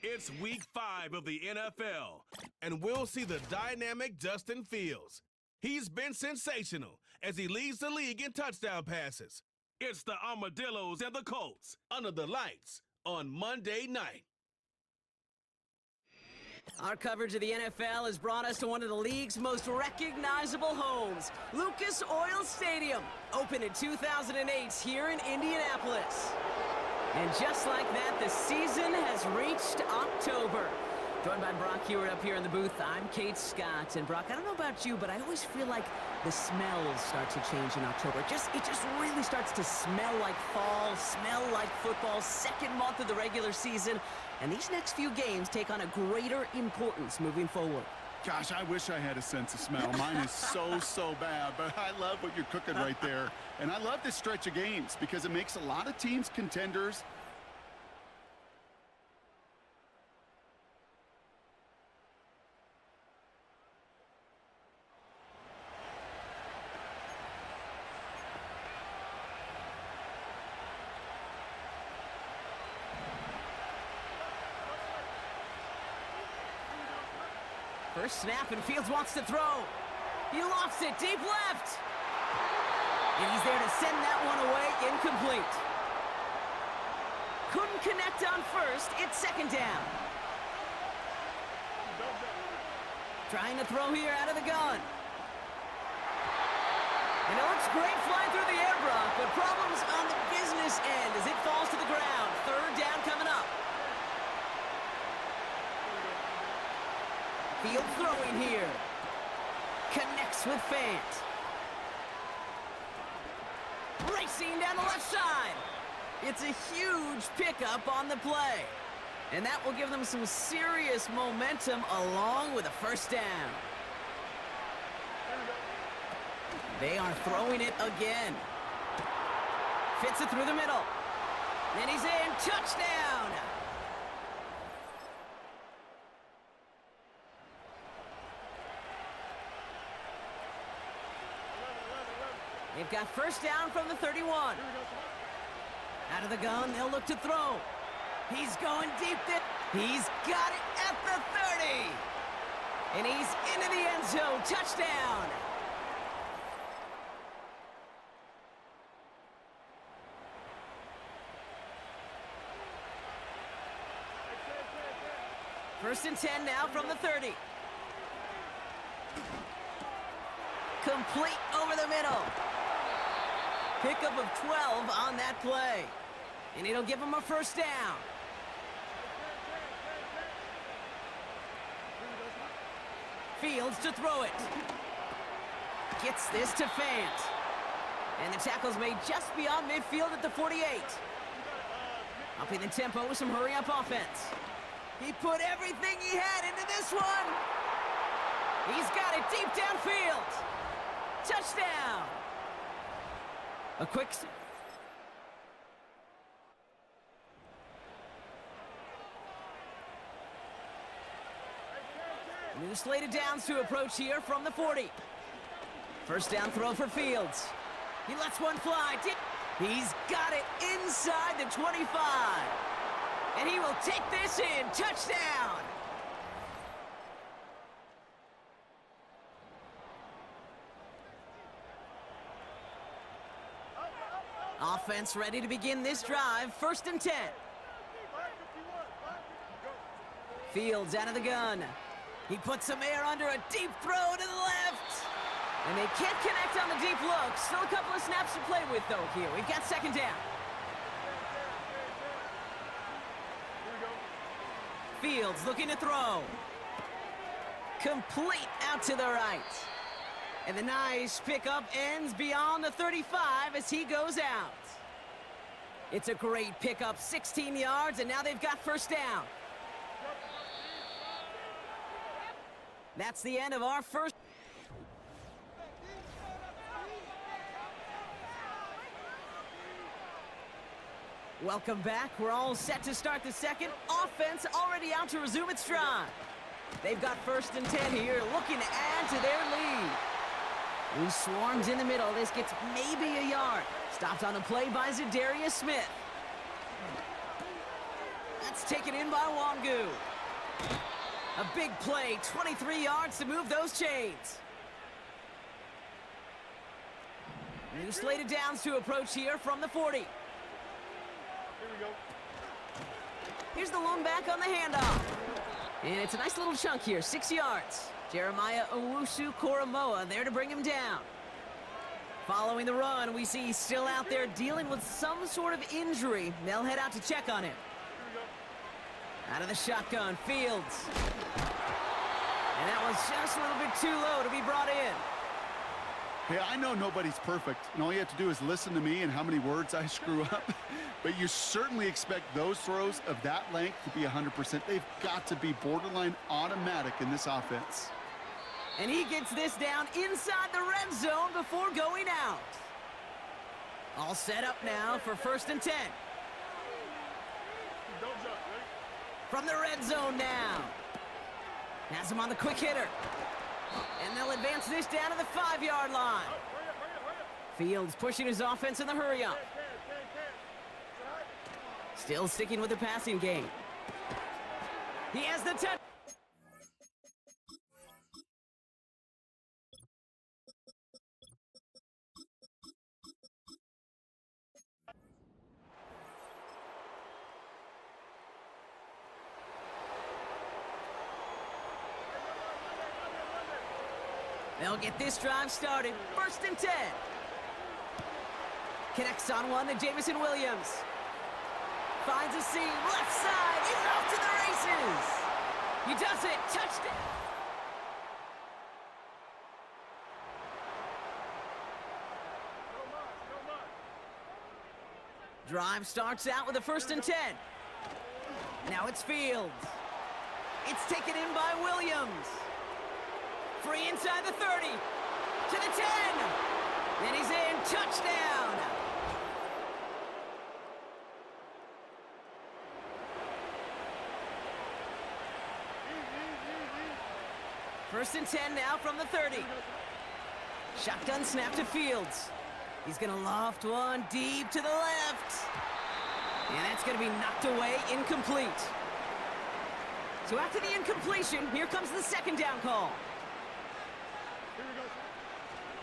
It's week 5 of the NFL, and we'll see the dynamic Justin Fields. He's been sensational as he leads the league in touchdown passes. It's the Armadillos and the Colts under the lights on Monday night. Our coverage of the NFL has brought us to one of the league's most recognizable homes, Lucas Oil Stadium, opened in 2008 here in Indianapolis. And just like that, the season has reached October. Joined by Brock Hewitt up here in the booth, I'm Kate Scott. And Brock, I don't know about you, but I always feel like the smells start to change in October. It just really starts to smell like fall, smell like football, second month of the regular season. And these next few games take on a greater importance moving forward. Gosh, I wish I had a sense of smell. Mine is so bad, but I love what you're cooking right there. And I love this stretch of games because it makes a lot of teams contenders. First snap, and Fields wants to throw. He lofts it deep left. And he's there to send that one away, incomplete. Couldn't connect on first, it's second down. Trying to throw here out of the gun. And it looks great flying through the air, Brock, but problems on the business end as it falls to the ground. Third down coming up. Field throwing here. Connects with Fant. Racing down the left side. It's a huge pickup on the play. And that will give them some serious momentum along with a first down. They are throwing it again. Fits it through the middle. And he's in. Touchdown! They've got first down from the 31. Out of the gun, they'll look to throw. He's going deep. He's got it at the 30. And he's into the end zone. Touchdown. First and 10 now from the 30. Complete over the middle. Pickup of 12 on that play. And it'll give him a first down. Fields to throw it. Gets this to Fant. And the tackle's made just beyond midfield at the 48. Upping the tempo with some hurry-up offense. He put everything he had into this one. He's got it deep downfield. Touchdown. A quick... New slate of downs to approach here from the 40. First down throw for Fields. He lets one fly. He's got it inside the 25. And he will take this in. Touchdown. Offense ready to begin this drive. First and 10. Fields out of the gun. He puts some air under a deep throw to the left. And they can't connect on the deep look. Still a couple of snaps to play with, though, here. We've got second down. Fields looking to throw. Complete out to the right. And the nice pickup ends beyond the 35 as he goes out. It's a great pickup, 16 yards, and now they've got first down. That's the end of our first. Welcome back. We're all set to start the second. Offense already out to resume its drive. They've got first and 10 here, looking to add to their lead. He swarms in the middle. This gets maybe a yard. Stopped on the play by Zadarius Smith. That's taken in by Wangu. A big play, 23 yards to move those chains. New slate of downs to approach here from the 40. Here we go. Here's the lone back on the handoff. And it's a nice little chunk here, 6 yards. Jeremiah Owusu-Koramoah there to bring him down. Following the run, we see he's still out there dealing with some sort of injury. They'll head out to check on him. Out of the shotgun, Fields. And that was just a little bit too low to be brought in. Hey, I know nobody's perfect, and all you have to do is listen to me and how many words I screw up. But you certainly expect those throws of that length to be 100%. They've got to be borderline automatic in this offense. And he gets this down inside the red zone before going out. All set up now for 1st and 10. Don't jump, ready? From the red zone now. Has him on the quick hitter. And they'll advance this down to the 5-yard line. Hurry up, hurry up, hurry up. Fields pushing his offense in the hurry up. Still sticking with the passing game. He has the touch. They'll get this drive started. 1st and 10. Connects on one to Jamison Williams. Finds a seam. Left side. He's off to the races. He does it. Touchdown. Drive starts out with a 1st and 10. Now it's Fields. It's taken in by Williams. Free inside the 30. To the 10. And he's in. Touchdown. First and 10 now from the 30. Shotgun snap to Fields. He's going to loft one deep to the left. And that's going to be knocked away, incomplete. So after the incompletion, here comes the 2nd down call.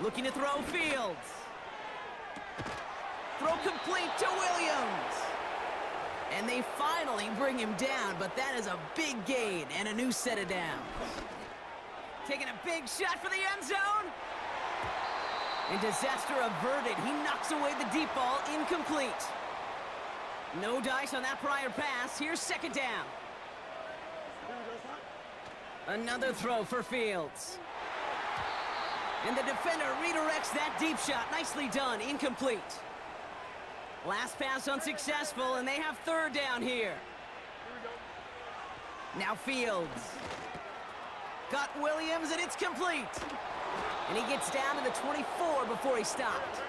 Looking to throw Fields. Throw complete to Williams. And they finally bring him down, but that is a big gain and a new set of downs. Taking a big shot for the end zone. And disaster averted. He knocks away the deep ball, incomplete. No dice on that prior pass. Here's 2nd down. Another throw for Fields. And the defender redirects that deep shot. Nicely done, incomplete. Last pass unsuccessful, and they have 3rd down here. Now Fields. Got Williams, and it's complete. And he gets down to the 24 before he stopped.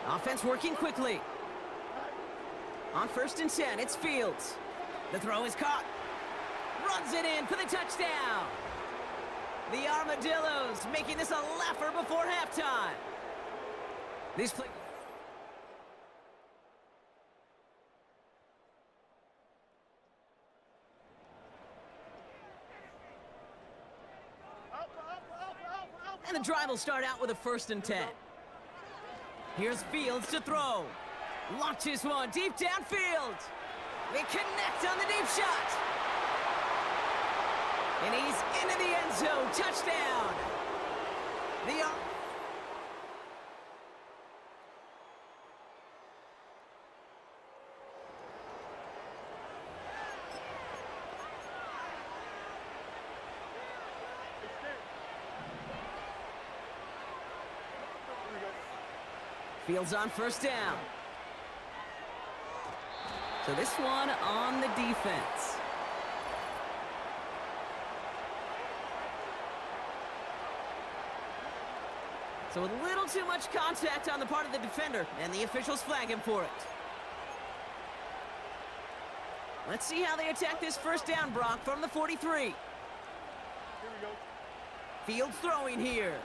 Offense working quickly. On 1st and 10, it's Fields. The throw is caught. Runs it in for the touchdown. The Armadillos making this a laugher before halftime. This play... And the drive will start out with a 1st and 10. Here's Fields to throw. Launches one deep downfield. They connect on the deep shot. And he's into the end zone. Touchdown. The... Fields on 1st down. So this one on the defense. So a little too much contact on the part of the defender, and the officials flag him for it. Let's see how they attack this 1st down, Brock, from the 43. Here we go. Fields throwing here.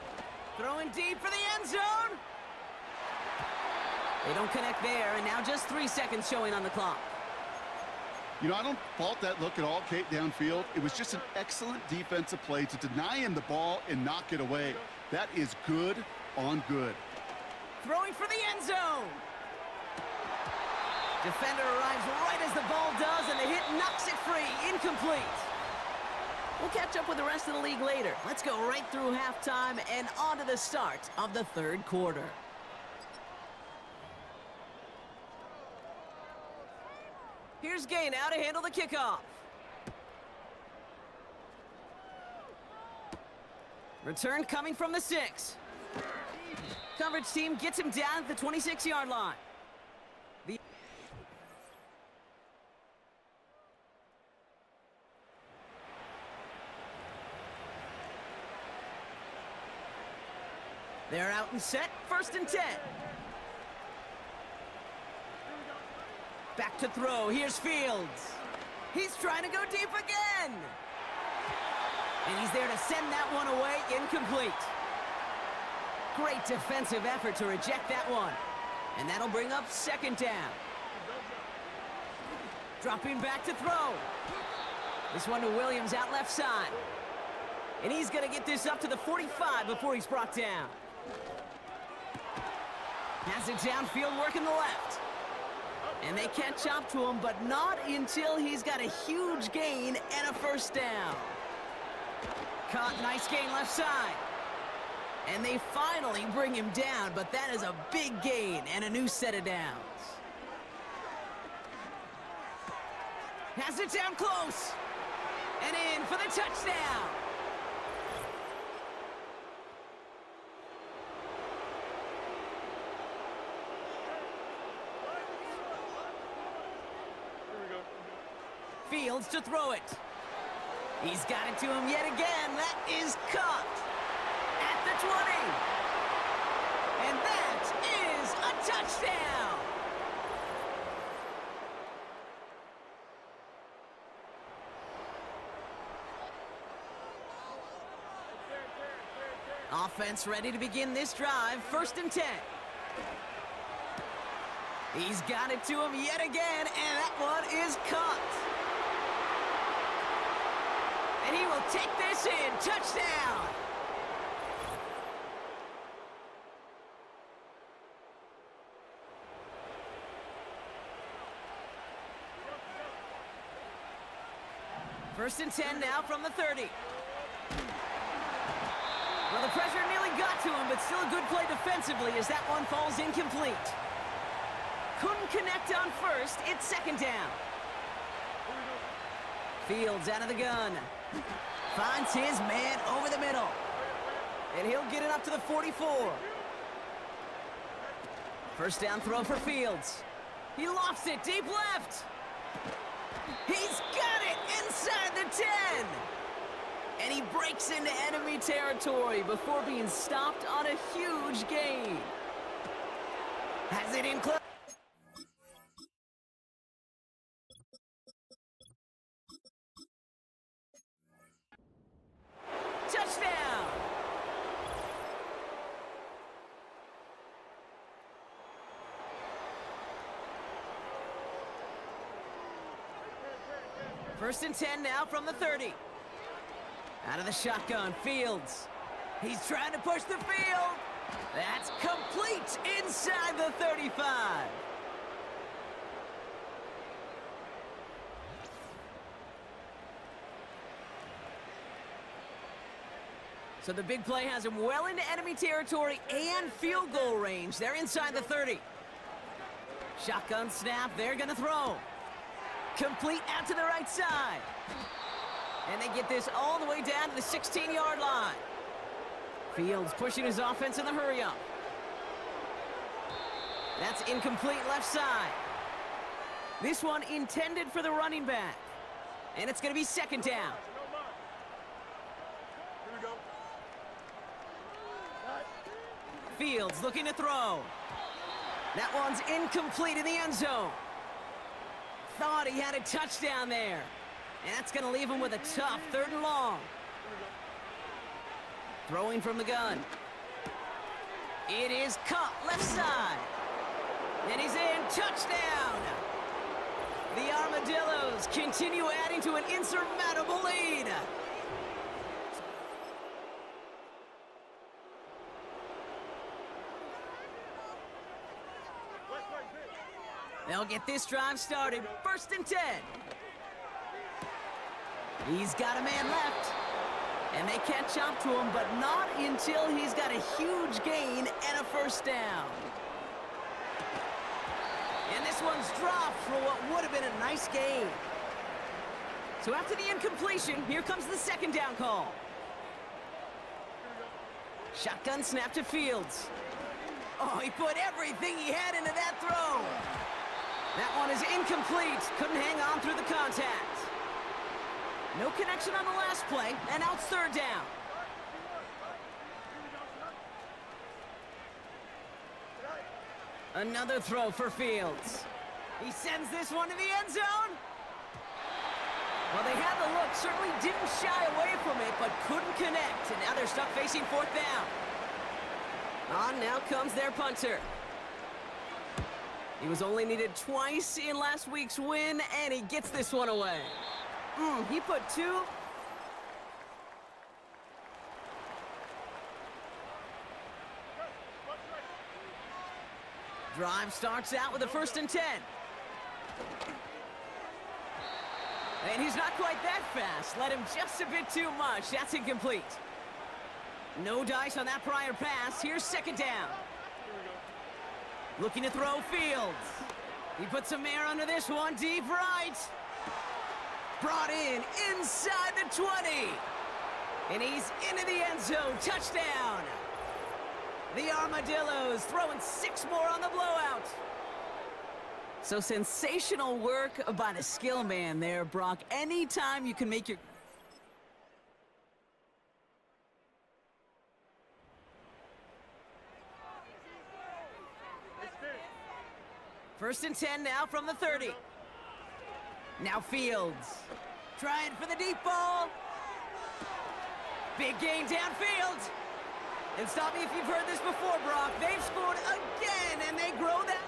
Throwing deep for the end zone. They don't connect there, and now just 3 seconds showing on the clock. You know, I don't fault that look at all, Kate, downfield. It was just an excellent defensive play to deny him the ball and knock it away. That is good on good. Throwing for the end zone. Defender arrives right as the ball does, and the hit knocks it free. Incomplete. We'll catch up with the rest of the league later. Let's go right through halftime and on to the start of the third quarter. Here's Gay now to handle the kickoff. Return coming from the 6. Coverage team gets him down at the 26-yard line. They're out and set, 1st and 10. Back to throw, here's Fields. He's trying to go deep again. And he's there to send that one away, incomplete. Great defensive effort to reject that one. And that'll bring up 2nd down. Dropping back to throw. This one to Williams out left side. And he's gonna get this up to the 45 before he's brought down. Has it downfield, working the left. And they catch up to him, but not until he's got a huge gain and a 1st down. Caught, nice gain left side. And they finally bring him down, but that is a big gain and a new set of downs. Has it down close. And in for the touchdown. Fields to throw it. He's got it to him yet again. That is caught at the 20. And that is a touchdown. Offense ready to begin this drive. 1st and 10. He's got it to him yet again, and that one is caught. And he will take this in. Touchdown. First and 10 now from the 30. Well, the pressure nearly got to him, but still a good play defensively as that one falls incomplete. Couldn't connect on 1st. It's 2nd down. Fields out of the gun. Finds his man over the middle. And he'll get it up to the 44. 1st down throw for Fields. He lofts it deep left. He's got it inside the 10. And he breaks into enemy territory before being stopped on a huge gain. Has it in close. Touchdown! First and 10 now from the 30. Out of the shotgun, Fields. He's trying to push the field. That's complete inside the 35. So the big play has him well into enemy territory and field goal range. They're inside the 30. Shotgun snap, they're gonna throw. Complete out to the right side. And they get this all the way down to the 16-yard line. Fields pushing his offense in the hurry-up. That's incomplete left side. This one intended for the running back. And it's going to be 2nd down. Fields looking to throw. That one's incomplete in the end zone. Thought he had a touchdown there. And that's going to leave him with a tough 3rd and long. Throwing from the gun. It is caught left side. And he's in. Touchdown. The Armadillos continue adding to an insurmountable lead. They'll get this drive started. 1st and 10. He's got a man left. And they catch up to him, but not until he's got a huge gain and a 1st down. And this one's dropped for what would have been a nice gain. So after the incompletion, here comes the 2nd down call. Shotgun snap to Fields. Oh, he put everything he had into that throw. That one is incomplete. Couldn't hang on through the contact. No connection on the last play, and now it's 3rd down. Another throw for Fields. He sends this one to the end zone. Well, they had the look, certainly didn't shy away from it, but couldn't connect, and now they're stuck facing 4th down. On now comes their punter. He was only needed twice in last week's win, and he gets this one away. He put 2. Drive starts out with a 1st and 10. And he's not quite that fast. Let him just a bit too much. That's incomplete. No dice on that prior pass. Here's 2nd down. Looking to throw Fields. He puts some air under this one. Deep right. Brought in inside the 20. And he's into the end zone. Touchdown. The Armadillos throwing 6 more on the blowout. So sensational work by the skill man there, Brock. Anytime you can make your... First and 10 now from the 30. Now Fields. Trying for the deep ball. Big gain downfield. And stop me if you've heard this before, Brock. They've scored again, and they grow that.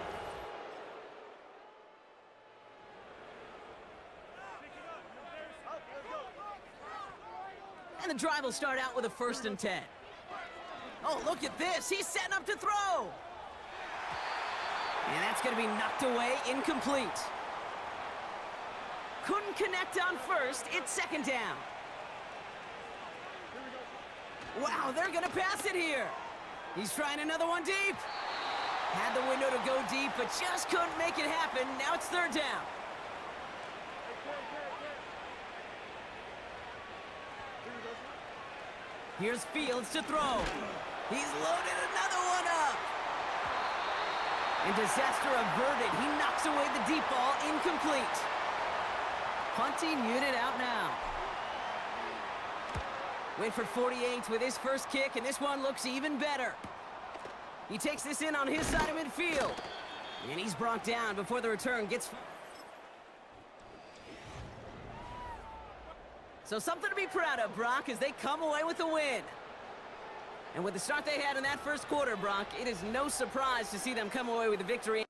And the drive will start out with a 1st and 10. Oh, look at this. He's setting up to throw. And that's going to be knocked away, incomplete. Couldn't connect on 1st. It's 2nd down. Wow, they're going to pass it here. He's trying another one deep. Had the window to go deep, but just couldn't make it happen. Now it's 3rd down. Here's Fields to throw. He's loaded another one up. And disaster averted. He knocks away the deep ball, incomplete. Punting unit out now. Winford 48 with his first kick, and this one looks even better. He takes this in on his side of midfield. And he's brought down before the return gets... So something to be proud of, Brock, as they come away with the win. And with the start they had in that first quarter, Brock, it is no surprise to see them come away with a victory.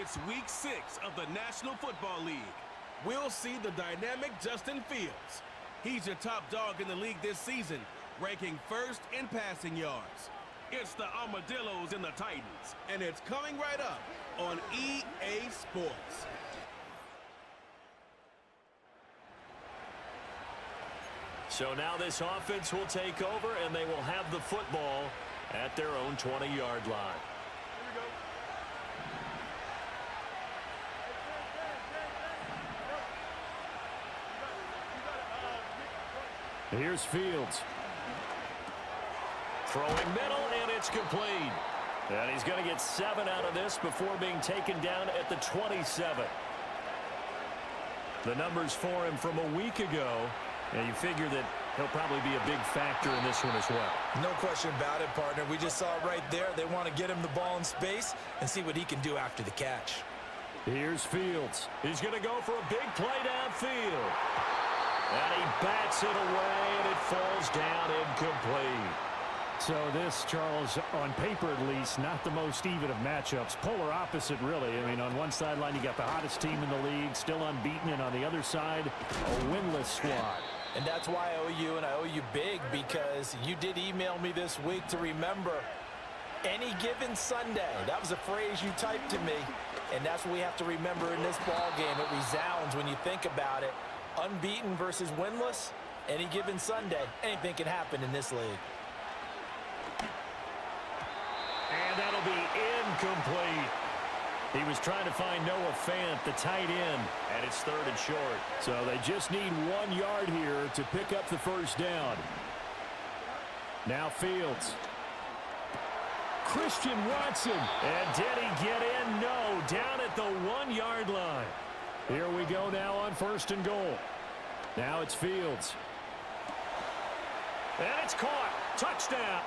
It's week 6 of the National Football League. We'll see the dynamic Justin Fields. He's your top dog in the league this season, ranking first in passing yards. It's the Armadillos and the Titans, and it's coming right up on EA Sports. So now this offense will take over, and they will have the football at their own 20-yard line. Here's Fields. Throwing middle, and it's complete. And he's going to get 7 out of this before being taken down at the 27. The numbers for him from a week ago, and you figure that he'll probably be a big factor in this one as well. No question about it, partner. We just saw it right there. They want to get him the ball in space and see what he can do after the catch. Here's Fields. He's going to go for a big play downfield. And he bats it away, and it falls down incomplete. So this, Charles, on paper at least, not the most even of matchups. Polar opposite, really. I mean, on one sideline, you got the hottest team in the league, still unbeaten, and on the other side, a winless squad. And that's why I owe you, and I owe you big, because you did email me this week to remember any given Sunday. That was a phrase you typed to me, and that's what we have to remember in this ball game. It resounds when you think about it. Unbeaten versus winless, any given Sunday, anything can happen in this league. And that'll be incomplete. He was trying to find Noah Fant, the tight end, and it's 3rd and short. So they just need 1 yard here to pick up the first down. Now Fields. Christian Watson. And did he get in? No, down at the 1 yard line. Here we go now on 1st and goal. Now it's Fields. And it's caught. Touchdown.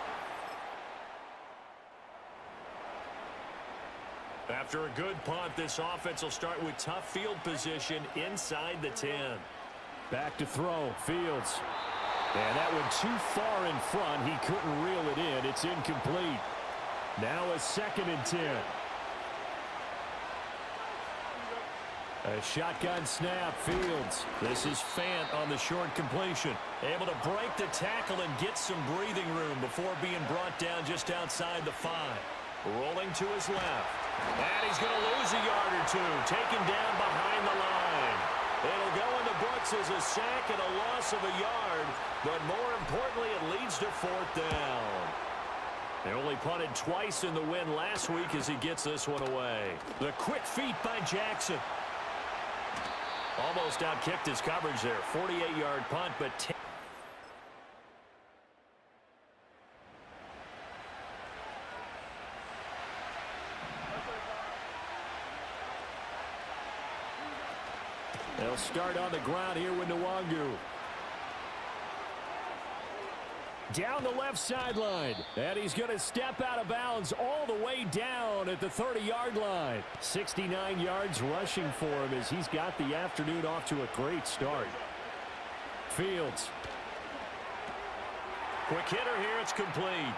After a good punt, this offense will start with tough field position inside the 10. Back to throw. Fields. And that one too far in front. He couldn't reel it in. It's incomplete. Now a 2nd and 10. A shotgun snap. Fields. This is Fant on the short completion. Able to break the tackle and get some breathing room before being brought down just outside the 5. Rolling to his left. And he's going to lose a yard or 2. Taken down behind the line. It'll go in the books as a sack and a loss of a yard. But more importantly, it leads to 4th down. They only punted twice in the win last week as he gets this one away. The quick feet by Jackson. Almost outkicked his coverage there. 48-yard punt, but 10. They'll start on the ground here with Nwangu. Down the left sideline. And he's going to step out of bounds all the way down at the 30-yard line. 69 yards rushing for him as he's got the afternoon off to a great start. Fields. Quick hitter here. It's complete.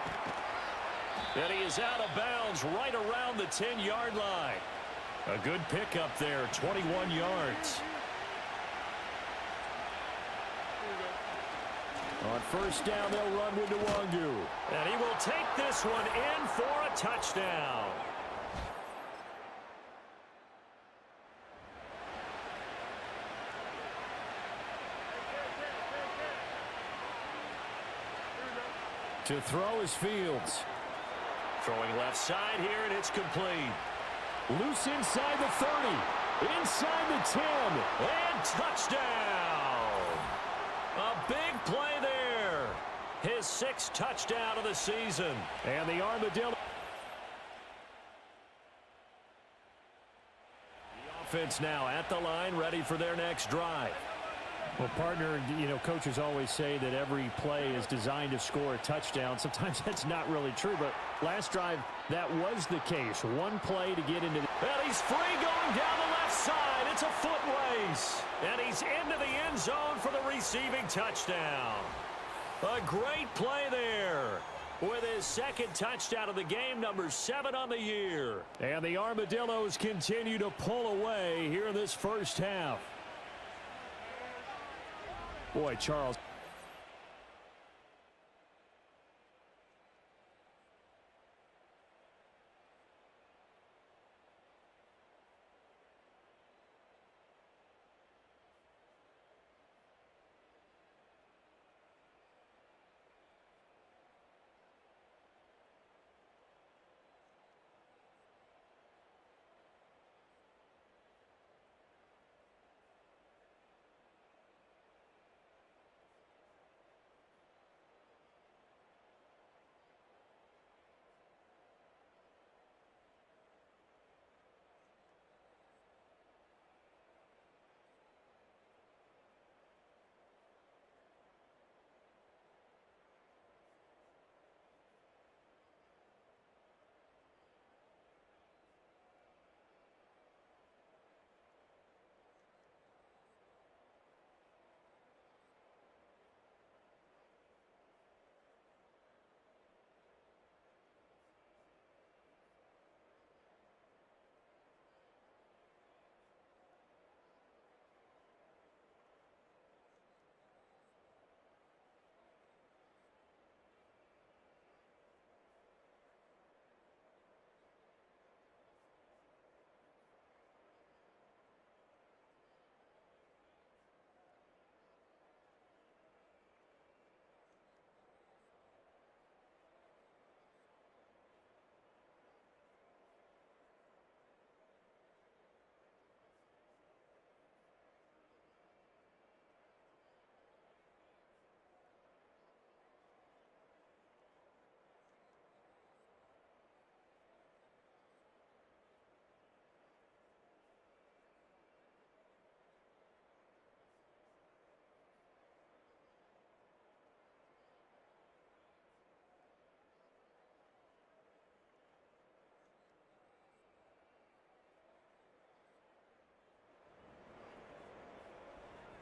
And he is out of bounds right around the 10-yard line. A good pickup there, 21 yards. On 1st down, they'll run with Nwangu. And he will take this one in for a touchdown. To throw is Fields. Throwing left side here, and it's complete. Loose inside the 30. Inside the 10. And touchdown. A big play there. His 6th touchdown of the season. And the Armadillo. The offense now at the line, ready for their next drive. Well, partner, you know, coaches always say that every play is designed to score a touchdown. Sometimes that's not really true, but last drive, that was the case. One play to get into the... And he's free going down the left side. It's a foot race. And he's into the end zone for the receiving touchdown. A great play there. with his second touchdown of the game, number 7 on the year. And the Armadillos continue to pull away here in this first half. Boy, Charles.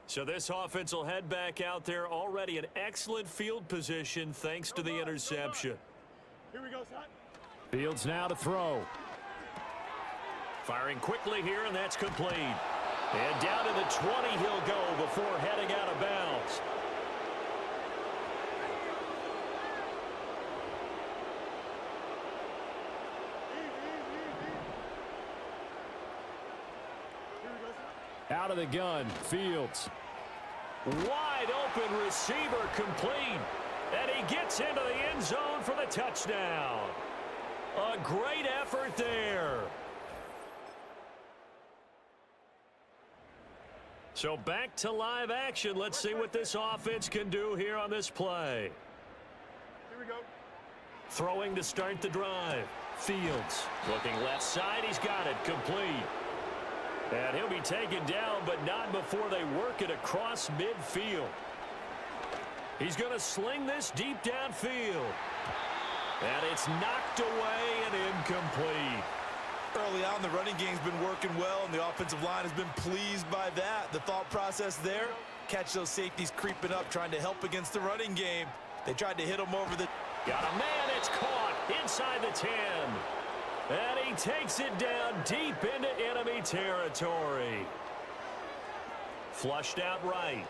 So this offense will head back out there, already in excellent field position thanks to the interception. Here we go, son. Fields now to throw. Firing quickly here, and that's complete. And down to the 20 he'll go before heading out of bounds. Out of the gun, Fields. Wide open receiver complete. And he gets into the end zone for the touchdown. A great effort there. So back to live action. Let's see what this offense can do here on this play. Here we go. Throwing to start the drive. Fields looking left side. He's got it complete. And he'll be taken down, but not before they work it across midfield. He's going to sling this deep downfield. And it's knocked away and incomplete. Early on, the running game's been working well, and the offensive line has been pleased by that. The thought process there, catch those safeties creeping up, trying to help against the running game. They tried to hit him over the... Got a man, it's caught inside the 10. And he takes it down deep into enemy territory. Flushed out right.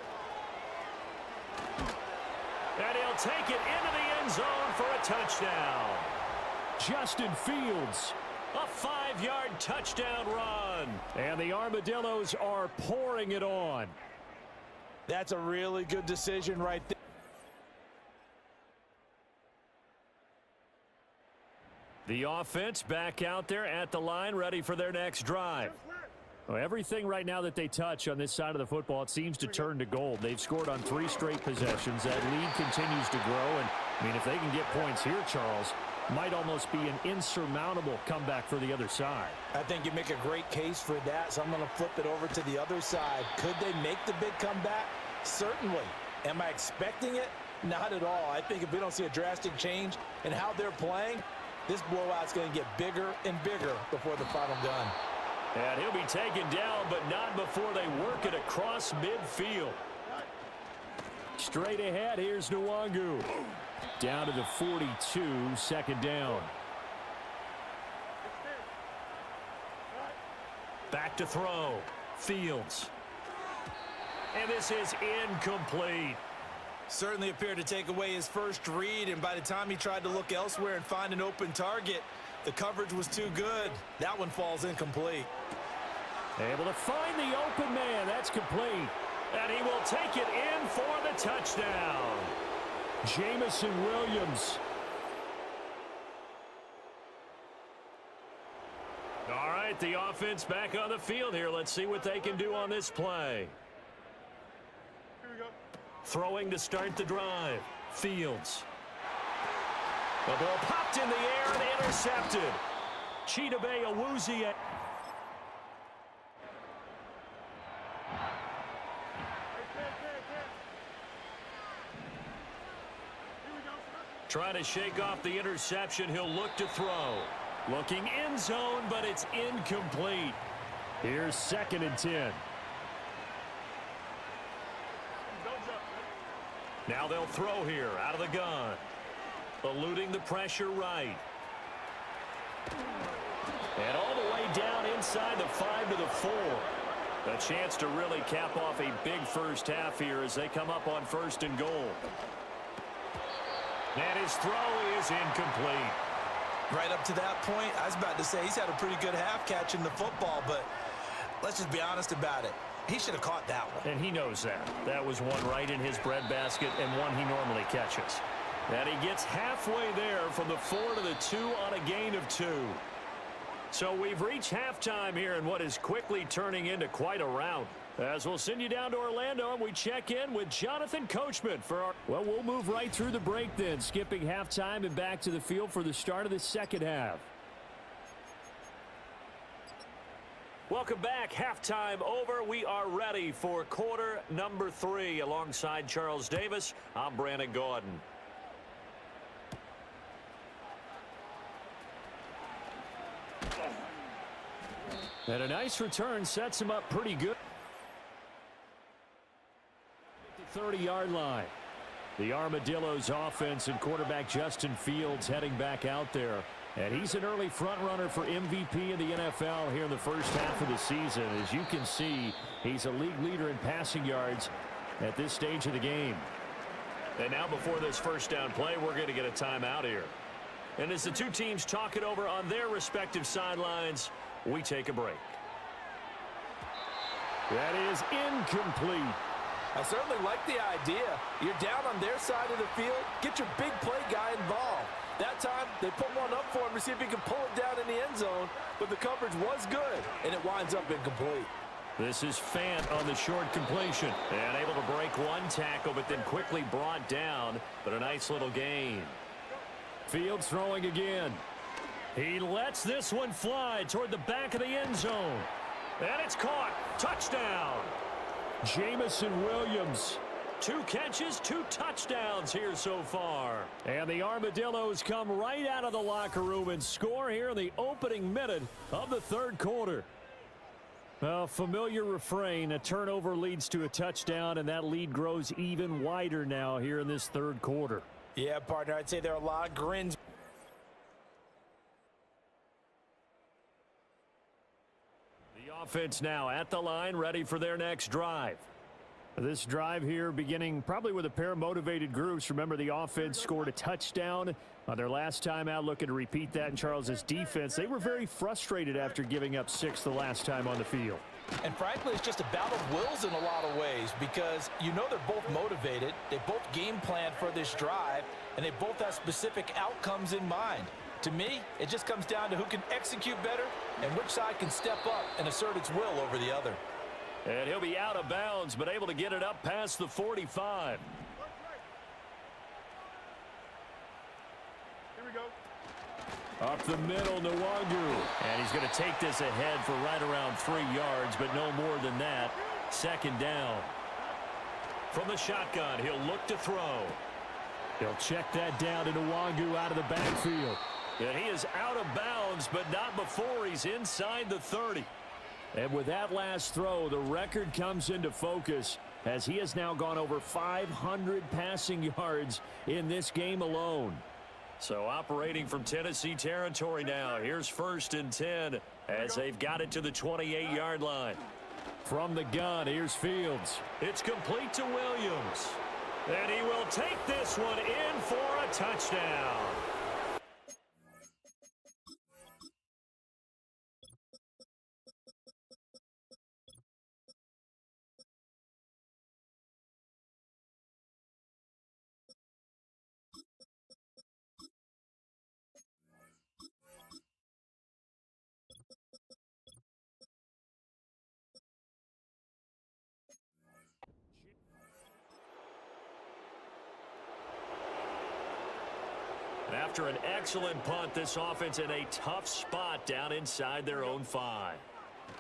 And he'll take it into the end zone for a touchdown. Justin Fields, a 5-yard touchdown run. And the Armadillos are pouring it on. That's a really good decision right there. The offense back out there at the line, ready for their next drive. Well, everything right now that they touch on this side of the football, it seems to turn to gold. They've scored on 3 straight possessions. That lead continues to grow. And, I mean, if they can get points here, Charles, might almost be an insurmountable comeback for the other side. I think you make a great case for that, so I'm going to flip it over to the other side. Could they make the big comeback? Certainly. Am I expecting it? Not at all. I think if we don't see a drastic change in how they're playing, this blowout's going to get bigger and bigger before the final gun. And he'll be taken down, but not before they work it across midfield. Straight ahead, here's Nwangu. Down to the 42, second down. Back to throw. Fields. And this is incomplete. Certainly appeared to take away his first read, and by the time he tried to look elsewhere and find an open target, the coverage was too good. That one falls incomplete. Able to find the open man. That's complete. And he will take it in for the touchdown. Jamison Williams. All right, the offense back on the field here. Let's see what they can do on this play. Here we go. Throwing to start the drive. Fields. The ball popped in the air and intercepted. Chidobe Awuzie. Trying to shake off the interception. He'll look to throw. Looking end zone, but it's incomplete. Here's 2nd and 10. Now they'll throw here out of the gun. Eluding the pressure right. And all the way down inside the 5 to the 4. A chance to really cap off a big first half here as they come up on 1st and goal. And his throw is incomplete. Right up to that point, I was about to say he's had a pretty good half catching the football, but let's just be honest about it. He should have caught that one. And he knows that. That was one right in his breadbasket and one he normally catches. And he gets halfway there from the 4 to the 2 on a gain of 2. So we've reached halftime here in what is quickly turning into quite a rout. As we'll send you down to Orlando, and we check in with Jonathan Coachman for our... Well, we'll move right through the break then, skipping halftime and back to the field for the start of the second half. Welcome back. Halftime over. We are ready for quarter number 3. Alongside Charles Davis, I'm Brandon Gordon. And a nice return sets him up pretty good. 30-yard line. The Armadillos offense and quarterback Justin Fields heading back out there. And he's an early front runner for MVP in the NFL here in the first half of the season. As you can see, he's a league leader in passing yards at this stage of the game. And now before this first down play, we're going to get a timeout here. And as the two teams talk it over on their respective sidelines, we take a break. That is incomplete. I certainly like the idea. You're down on their side of the field. Get your big play guy involved. That time, they put one up for him to see if he can pull it down in the end zone, but the coverage was good, and it winds up incomplete. This is Fant on the short completion. And able to break one tackle, but then quickly brought down, but a nice little gain. Fields throwing again. He lets this one fly toward the back of the end zone. And it's caught. Touchdown. Jamison Williams. 2 catches, 2 touchdowns here so far. And the Armadillos come right out of the locker room and score here in the opening minute of the third quarter. A familiar refrain, a turnover leads to a touchdown, and that lead grows even wider now here in this third quarter. Yeah, partner, I'd say there are a lot of grins. Offense now at the line, ready for their next drive. This drive here beginning probably with a pair of motivated groups. Remember, the offense scored a touchdown on their last time out, looking to repeat that in Charles's defense. They were very frustrated after giving up 6 the last time on the field. And frankly, it's just a battle of wills in a lot of ways, because you know they're both motivated, they both game plan for this drive, and they both have specific outcomes in mind. To me, it just comes down to who can execute better and which side can step up and assert its will over the other. And he'll be out of bounds, but able to get it up past the 45. Here we go. Up the middle, Nwangu. And he's going to take this ahead for right around 3 yards, but no more than that. Second down. From the shotgun, he'll look to throw. He'll check that down to Nwangu out of the backfield. And he is out of bounds, but not before he's inside the 30. And with that last throw, the record comes into focus. as he has now gone over 500 passing yards in this game alone. So operating from Tennessee territory now. Here's 1st and 10 as they've got it to the 28-yard line. From the gun, here's Fields. It's complete to Williams. And he will take this one in for a touchdown. After an excellent punt, this offense in a tough spot down inside their own 5.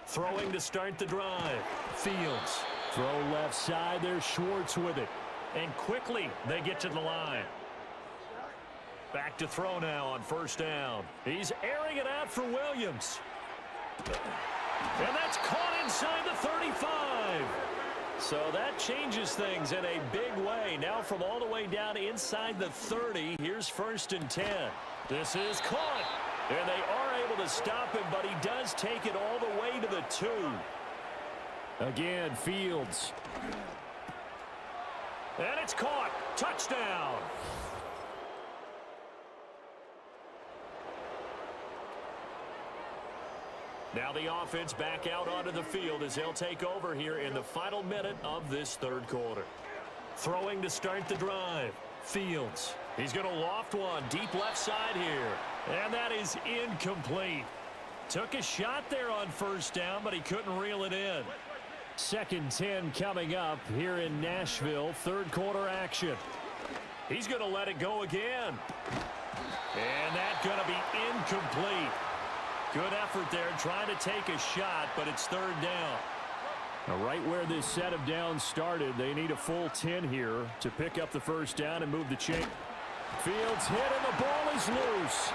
Throwing to start the drive. Fields. Throw left side. There's Schwartz with it. And quickly they get to the line. Back to throw now on 1st down. He's airing it out for Williams. And that's caught inside the 35. So that changes things in a big way. Now from all the way down inside the 30, here's 1st and 10. This is caught. And they are able to stop him, but he does take it all the way to the 2. Again, Fields. And it's caught. Touchdown. Now the offense back out onto the field as they'll take over here in the final minute of this 3rd quarter. Throwing to start the drive. Fields. He's going to loft one deep left side here. And that is incomplete. Took a shot there on 1st down, but he couldn't reel it in. 2nd 10 coming up here in Nashville. 3rd quarter action. He's going to let it go again. And that's going to be incomplete. Good effort there trying to take a shot, but it's 3rd down. Now, right where this set of downs started, they need a full 10 here to pick up the 1st down and move the chain. Fields hit and the ball is loose.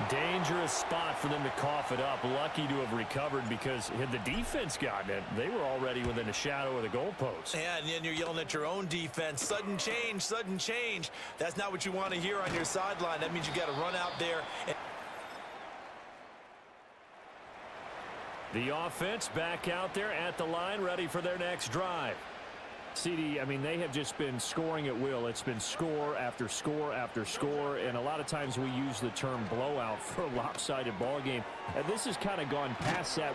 Dangerous spot for them to cough it up. Lucky to have recovered because had the defense gotten it, they were already within a shadow of the goalpost. Yeah, and then you're yelling at your own defense. Sudden change, sudden change. That's not what you want to hear on your sideline. That means you got to run out there. The offense back out there at the line, ready for their next drive. CD, I mean, they have just been scoring at will. It's been score after score after score, and a lot of times we use the term blowout for a lopsided ball game. And this has kind of gone past that.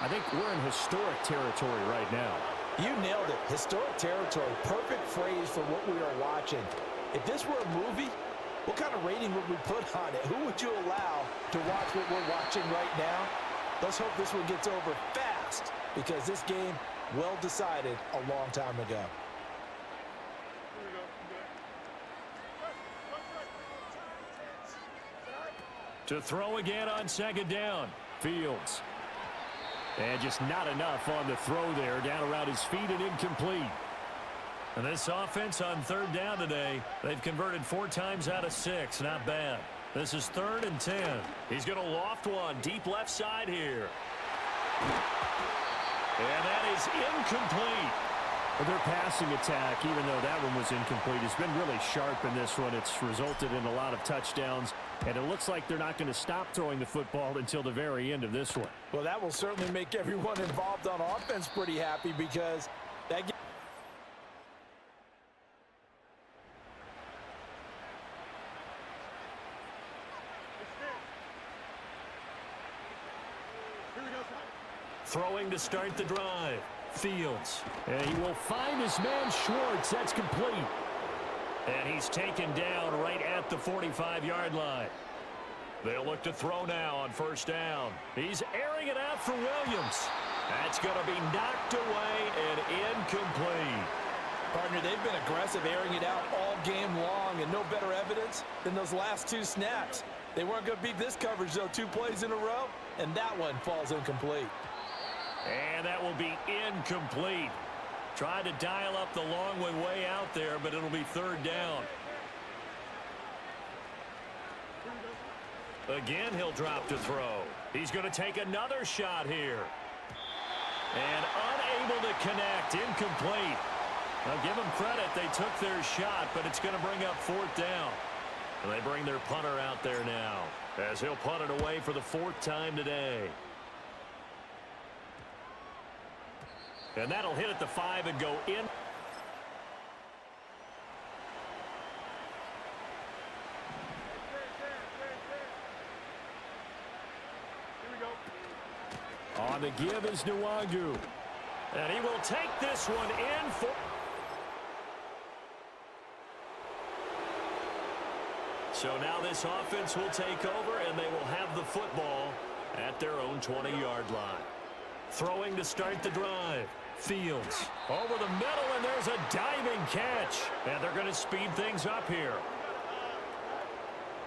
I think we're in historic territory right now. You nailed it. Historic territory. Perfect phrase for what we are watching. If this were a movie, what kind of rating would we put on it? Who would you allow to watch what we're watching right now? Let's hope this one gets over fast, because this game well decided a long time ago. To throw again on 2nd down. Fields. And just not enough on the throw there. Down around his feet and incomplete. And this offense on 3rd down today, they've converted 4 times out of 6. Not bad. This is 3rd and 10. He's going to loft one deep left side here. And that is incomplete. Their passing attack, even though that one was incomplete, has been really sharp in this one. It's resulted in a lot of touchdowns, and it looks like they're not going to stop throwing the football until the very end of this one. Well, that will certainly make everyone involved on offense pretty happy, because that Throwing to start the drive. Fields. And he will find his man Schwartz. That's complete. And he's taken down right at the 45-yard line. They'll look to throw now on 1st down. He's airing it out for Williams. That's going to be knocked away and incomplete. Partner, they've been aggressive, airing it out all game long, and no better evidence than those last 2 snaps. They weren't going to beat this coverage, though, 2 plays in a row, and that one falls incomplete. And that will be incomplete. Tried to dial up the long one way out there, but it'll be 3rd down. Again, he'll drop to throw. He's going to take another shot here. And unable to connect. Incomplete. Now give them credit. They took their shot, but it's going to bring up 4th down. And they bring their punter out there now, as he'll punt it away for the 4th time today. And that'll hit at the 5 and go in. On the give is Nwangu. And he will take this one in for... So now this offense will take over, and they will have the football at their own 20-yard line. Throwing to start the drive. Fields over the middle, and there's a diving catch. And they're going to speed things up here.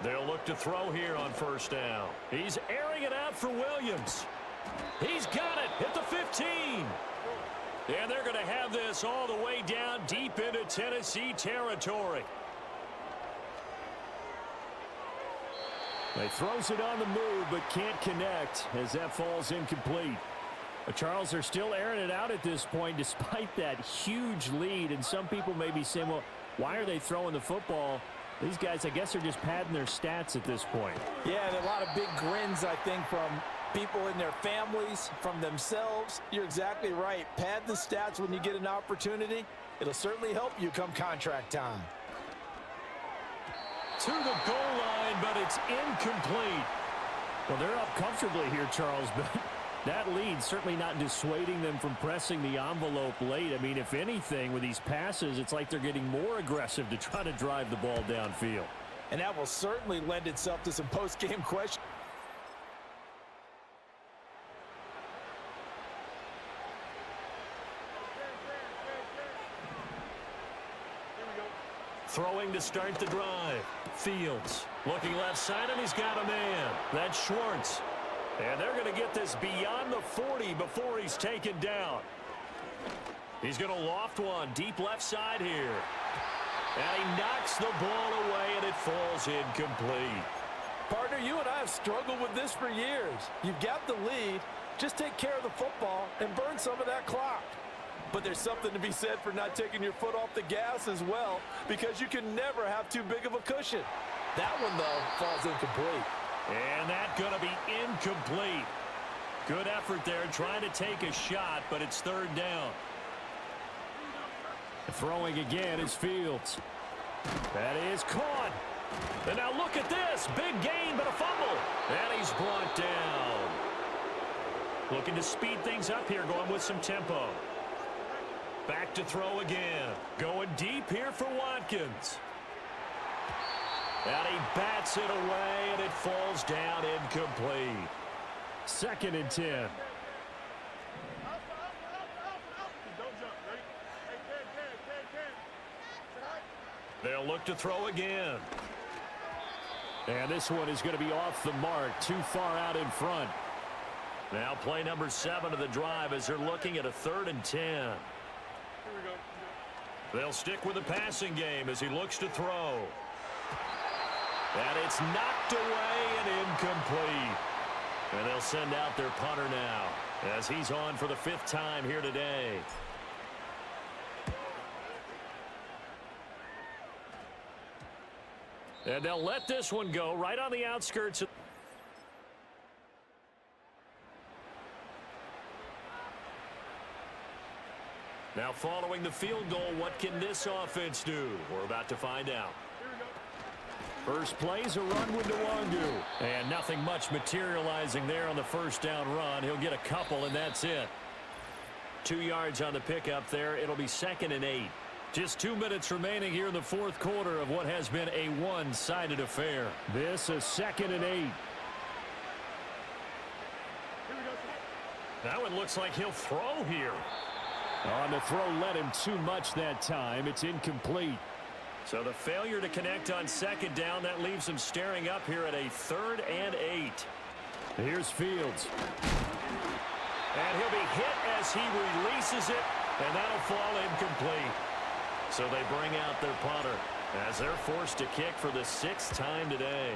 They'll look to throw here on 1st down. He's airing it out for Williams. He's got it at the 15. And they're going to have this all the way down deep into Tennessee territory. He throws it on the move, but can't connect as that falls incomplete. Charles, are still airing it out at this point despite that huge lead. And some people may be saying, well, why are they throwing the football? These guys, I guess, are just padding their stats at this point. Yeah, and a lot of big grins, I think, from people in their families, from themselves. You're exactly right. Pad the stats when you get an opportunity. It'll certainly help you come contract time. To the goal line, but it's incomplete. Well, they're up comfortably here, Charles, but that lead certainly not dissuading them from pressing the envelope late. I mean, if anything, with these passes, it's like they're getting more aggressive to try to drive the ball downfield. And that will certainly lend itself to some post-game questions. Throwing to start the drive. Fields looking left side, and he's got a man. That's Schwartz. And they're going to get this beyond the 40 before he's taken down. He's going to loft one deep left side here. And he knocks the ball away, and it falls incomplete. Partner, you and I have struggled with this for years. You've got the lead. Just take care of the football and burn some of that clock. But there's something to be said for not taking your foot off the gas as well, because you can never have too big of a cushion. That one, though, falls incomplete. And that's going to be incomplete. Good effort there trying to take a shot, but it's 3rd down. Throwing again is Fields. That is caught. And now look at this. Big gain, but a fumble. And he's brought down. Looking to speed things up here, going with some tempo. Back to throw again. Going deep here for Watkins. And he bats it away, and it falls down incomplete. 2nd and 10. They'll look to throw again. And this one is going to be off the mark, too far out in front. Now play number 7 of the drive as they're looking at a 3rd and 10. They'll stick with the passing game as he looks to throw. And it's knocked away and incomplete. And they'll send out their punter now as he's on for the 5th time here today. And they'll let this one go right on the outskirts. Now following the field goal, what can this offense do? We're about to find out. First play's a run with Nwangu. And nothing much materializing there on the 1st down run. He'll get a couple, and that's it. 2 yards on the pickup there. It'll be 2nd and 8. Just 2 minutes remaining here in the 4th quarter of what has been a one-sided affair. This is 2nd and 8. That one looks like he'll throw here. On the throw, led him too much that time. It's incomplete. So the failure to connect on 2nd down, that leaves him staring up here at a 3rd and 8. Here's Fields. And he'll be hit as he releases it, and that'll fall incomplete. So they bring out their punter as they're forced to kick for the 6th time today.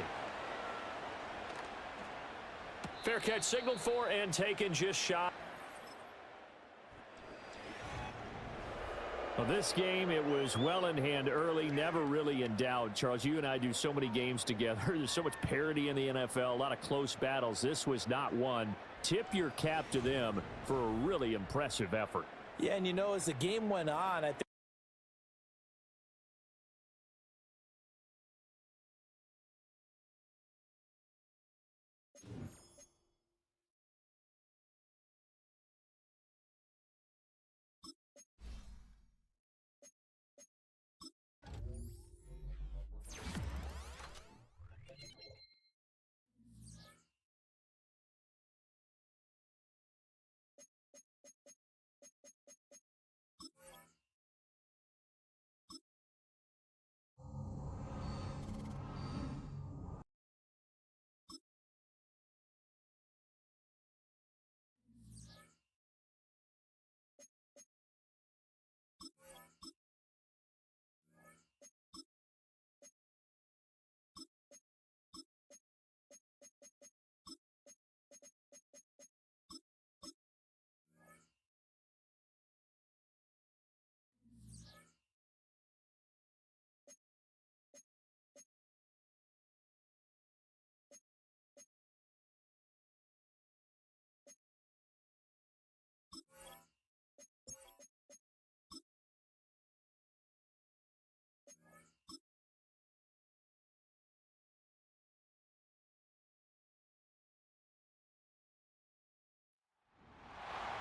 Fair catch signaled for and taken just shot. Well, this game, it was well in hand early, never really in doubt. Charles, you and I do so many games together. There's so much parity in the NFL, a lot of close battles. This was not one. Tip your cap to them for a really impressive effort. Yeah, and as the game went on, I think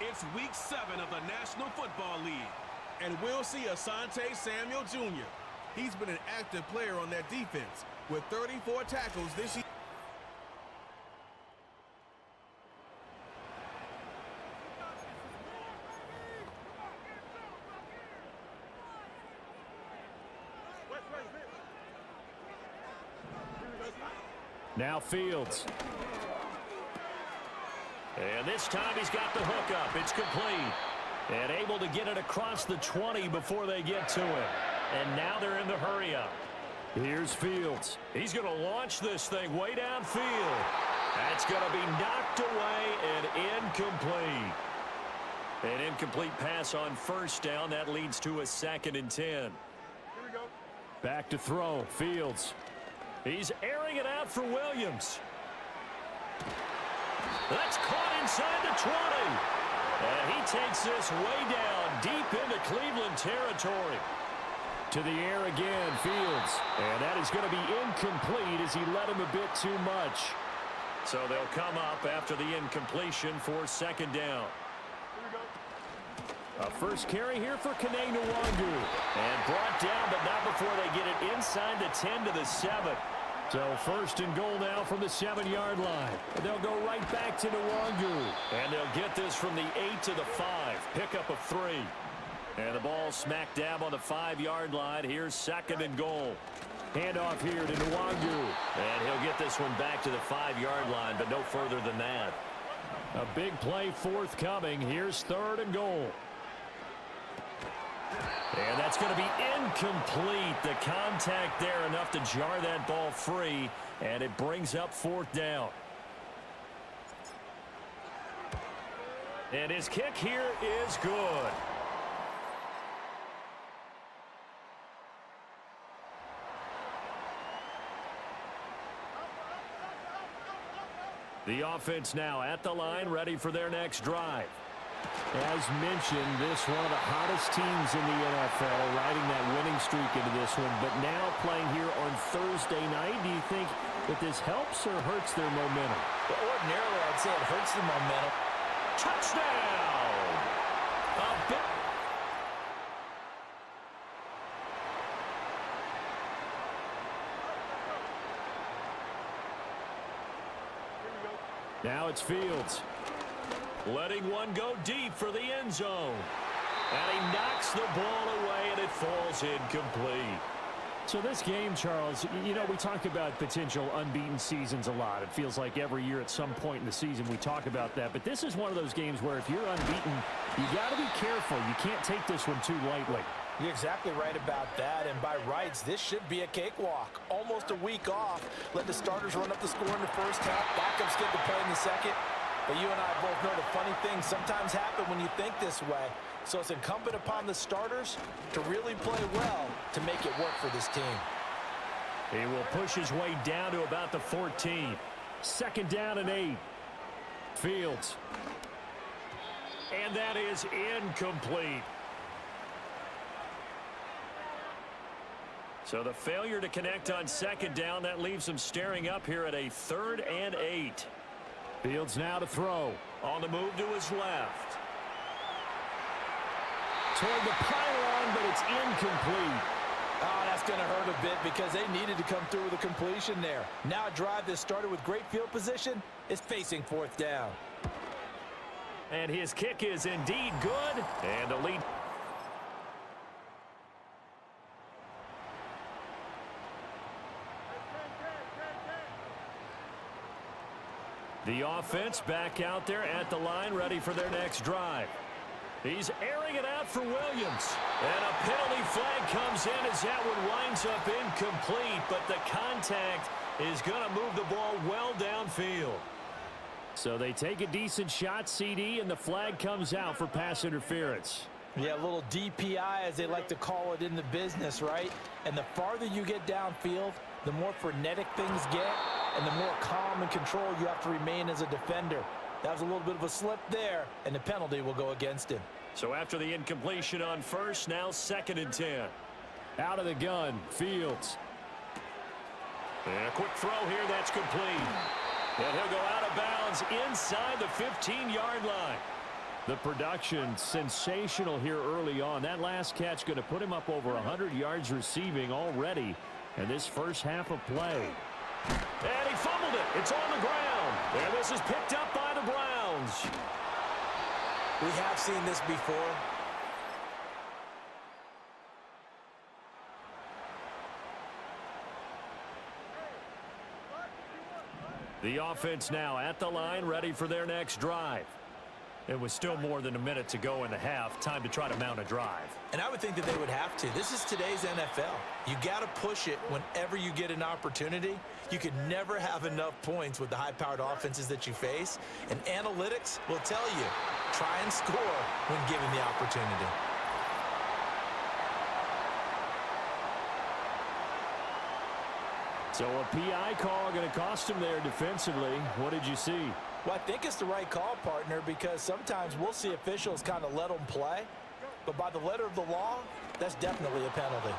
it's week 7 of the National Football League, and we'll see Asante Samuel Jr. He's been an active player on that defense with 34 tackles this year. Now Fields. And this time he's got the hook up. It's complete. And able to get it across the 20 before they get to it. And now they're in the hurry up. Here's Fields. He's going to launch this thing way downfield. That's going to be knocked away and incomplete. An incomplete pass on first down. That leads to a 2nd and 10. Here we go. Back to throw. Fields. He's airing it out for Williams. That's caught inside the 20. And he takes this way down deep into Cleveland territory. To the air again, Fields. And that is going to be incomplete as he led him a bit too much. So they'll come up after the incompletion for 2nd down. Here we go. A first carry here for Kene Nwangu. And brought down, but not before they get it inside the 10 to the 7. So 1st and goal now from the 7-yard line. And they'll go right back to Nwangu. And they'll get this from the 8 to the 5. Pickup of 3. And the ball smack dab on the 5-yard line. Here's 2nd and goal. Handoff here to Nwangu. And he'll get this one back to the 5-yard line, but no further than that. A big play forthcoming. Here's 3rd and goal. And that's going to be incomplete. The contact there enough to jar that ball free, and it brings up 4th down. And his kick here is good. The offense now at the line, ready for their next drive. As mentioned, this one of the hottest teams in the NFL, riding that winning streak into this one, but now playing here on Thursday night. Do you think that this helps or hurts their momentum? Well, ordinarily I'd say it hurts the momentum. Touchdown! A bit. Now it's Fields. Letting one go deep for the end zone. And he knocks the ball away, and it falls incomplete. So this game, Charles, you know, we talk about potential unbeaten seasons a lot. It feels like every year at some point in the season we talk about that. But this is one of those games where if you're unbeaten, you got to be careful. You can't take this one too lightly. You're exactly right about that, and by rights, this should be a cakewalk. Almost a week off. Let the starters run up the score in the first half. Backups get to play in the second. But you and I both know the funny things sometimes happen when you think this way. So it's incumbent upon the starters to really play well to make it work for this team. He will push his way down to about the 14. 2nd down and 8. Fields. And that is incomplete. So the failure to connect on 2nd down, that leaves him staring up here at a 3rd and 8. Fields now to throw. On the move to his left. Toward the pylon, but it's incomplete. Oh, that's going to hurt a bit because they needed to come through with a completion there. Now a drive that started with great field position is facing 4th down. And his kick is indeed good. And the lead. The offense back out there at the line, ready for their next drive. He's airing it out for Williams. And a penalty flag comes in as that one winds up incomplete, but the contact is going to move the ball well downfield. So they take a decent shot, CD, and the flag comes out for pass interference. Yeah, a little DPI, as they like to call it in the business, right? And the farther you get downfield, the more frenetic things get, and the more calm and control you have to remain as a defender. That was a little bit of a slip there, and the penalty will go against him. So after the incompletion on 1st, now 2nd and 10. Out of the gun, Fields. And a quick throw here, that's complete. And he'll go out of bounds inside the 15-yard line. The production sensational here early on. That last catch going to put him up over 100 yards receiving already in this first half of play. And he fumbled it. It's on the ground. And this is picked up by the Browns. We have seen this before. The offense now at the line, ready for their next drive. It was still more than a minute to go in the half. Time to try to mount a drive. And I would think that they would have to. This is today's NFL. You got to push it whenever you get an opportunity. You could never have enough points with the high-powered offenses that you face. And analytics will tell you, try and score when given the opportunity. So a PI call going to cost him there defensively. What did you see? Well, I think it's the right call, partner, because sometimes we'll see officials kind of let them play. But by the letter of the law, that's definitely a penalty.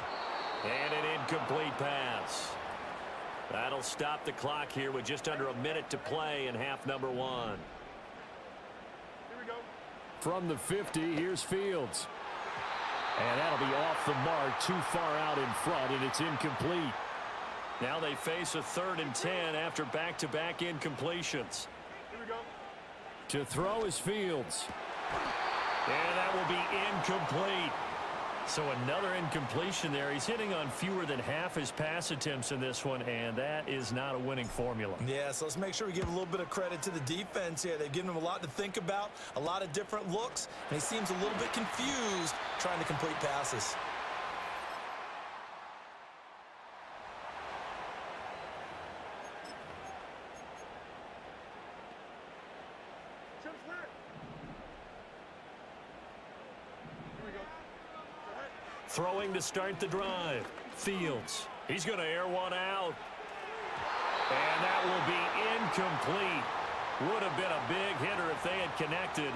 And an incomplete pass. That'll stop the clock here with just under a minute to play in half number 1. Here we go. From the 50, here's Fields. And that'll be off the mark, too far out in front, and it's incomplete. Now they face a 3rd and 10 after back-to-back incompletions. Here we go. To throw is Fields. And that will be incomplete. So another incompletion there. He's hitting on fewer than half his pass attempts in this one, and that is not a winning formula. Yeah, so let's make sure we give a little bit of credit to the defense here. They've given him a lot to think about, a lot of different looks, and he seems a little bit confused trying to complete passes. Throwing to start the drive. Fields. He's going to air one out. And that will be incomplete. Would have been a big hitter if they had connected.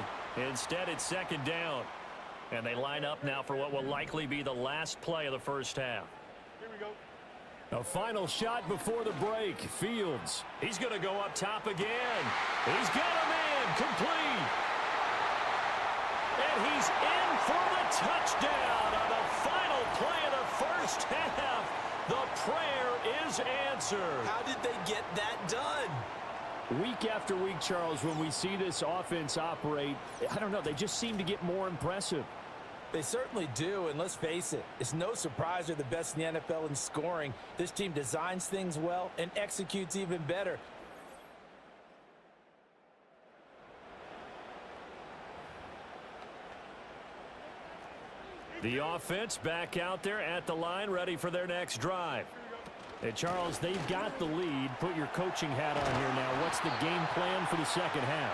Instead, it's 2nd down. And they line up now for what will likely be the last play of the first half. Here we go. A final shot before the break. Fields. He's going to go up top again. He's got a man. Complete. And he's in for the touchdown on the final play of the first half. The prayer is answered. How did they get that done? Week after week, Charles, when we see this offense operate, I don't know, they just seem to get more impressive. They certainly do, and let's face it, it's no surprise they're the best in the NFL in scoring. This team designs things well and executes even better. The offense back out there at the line, ready for their next drive. And Charles, they've got the lead. Put your coaching hat on here now. What's the game plan for the second half?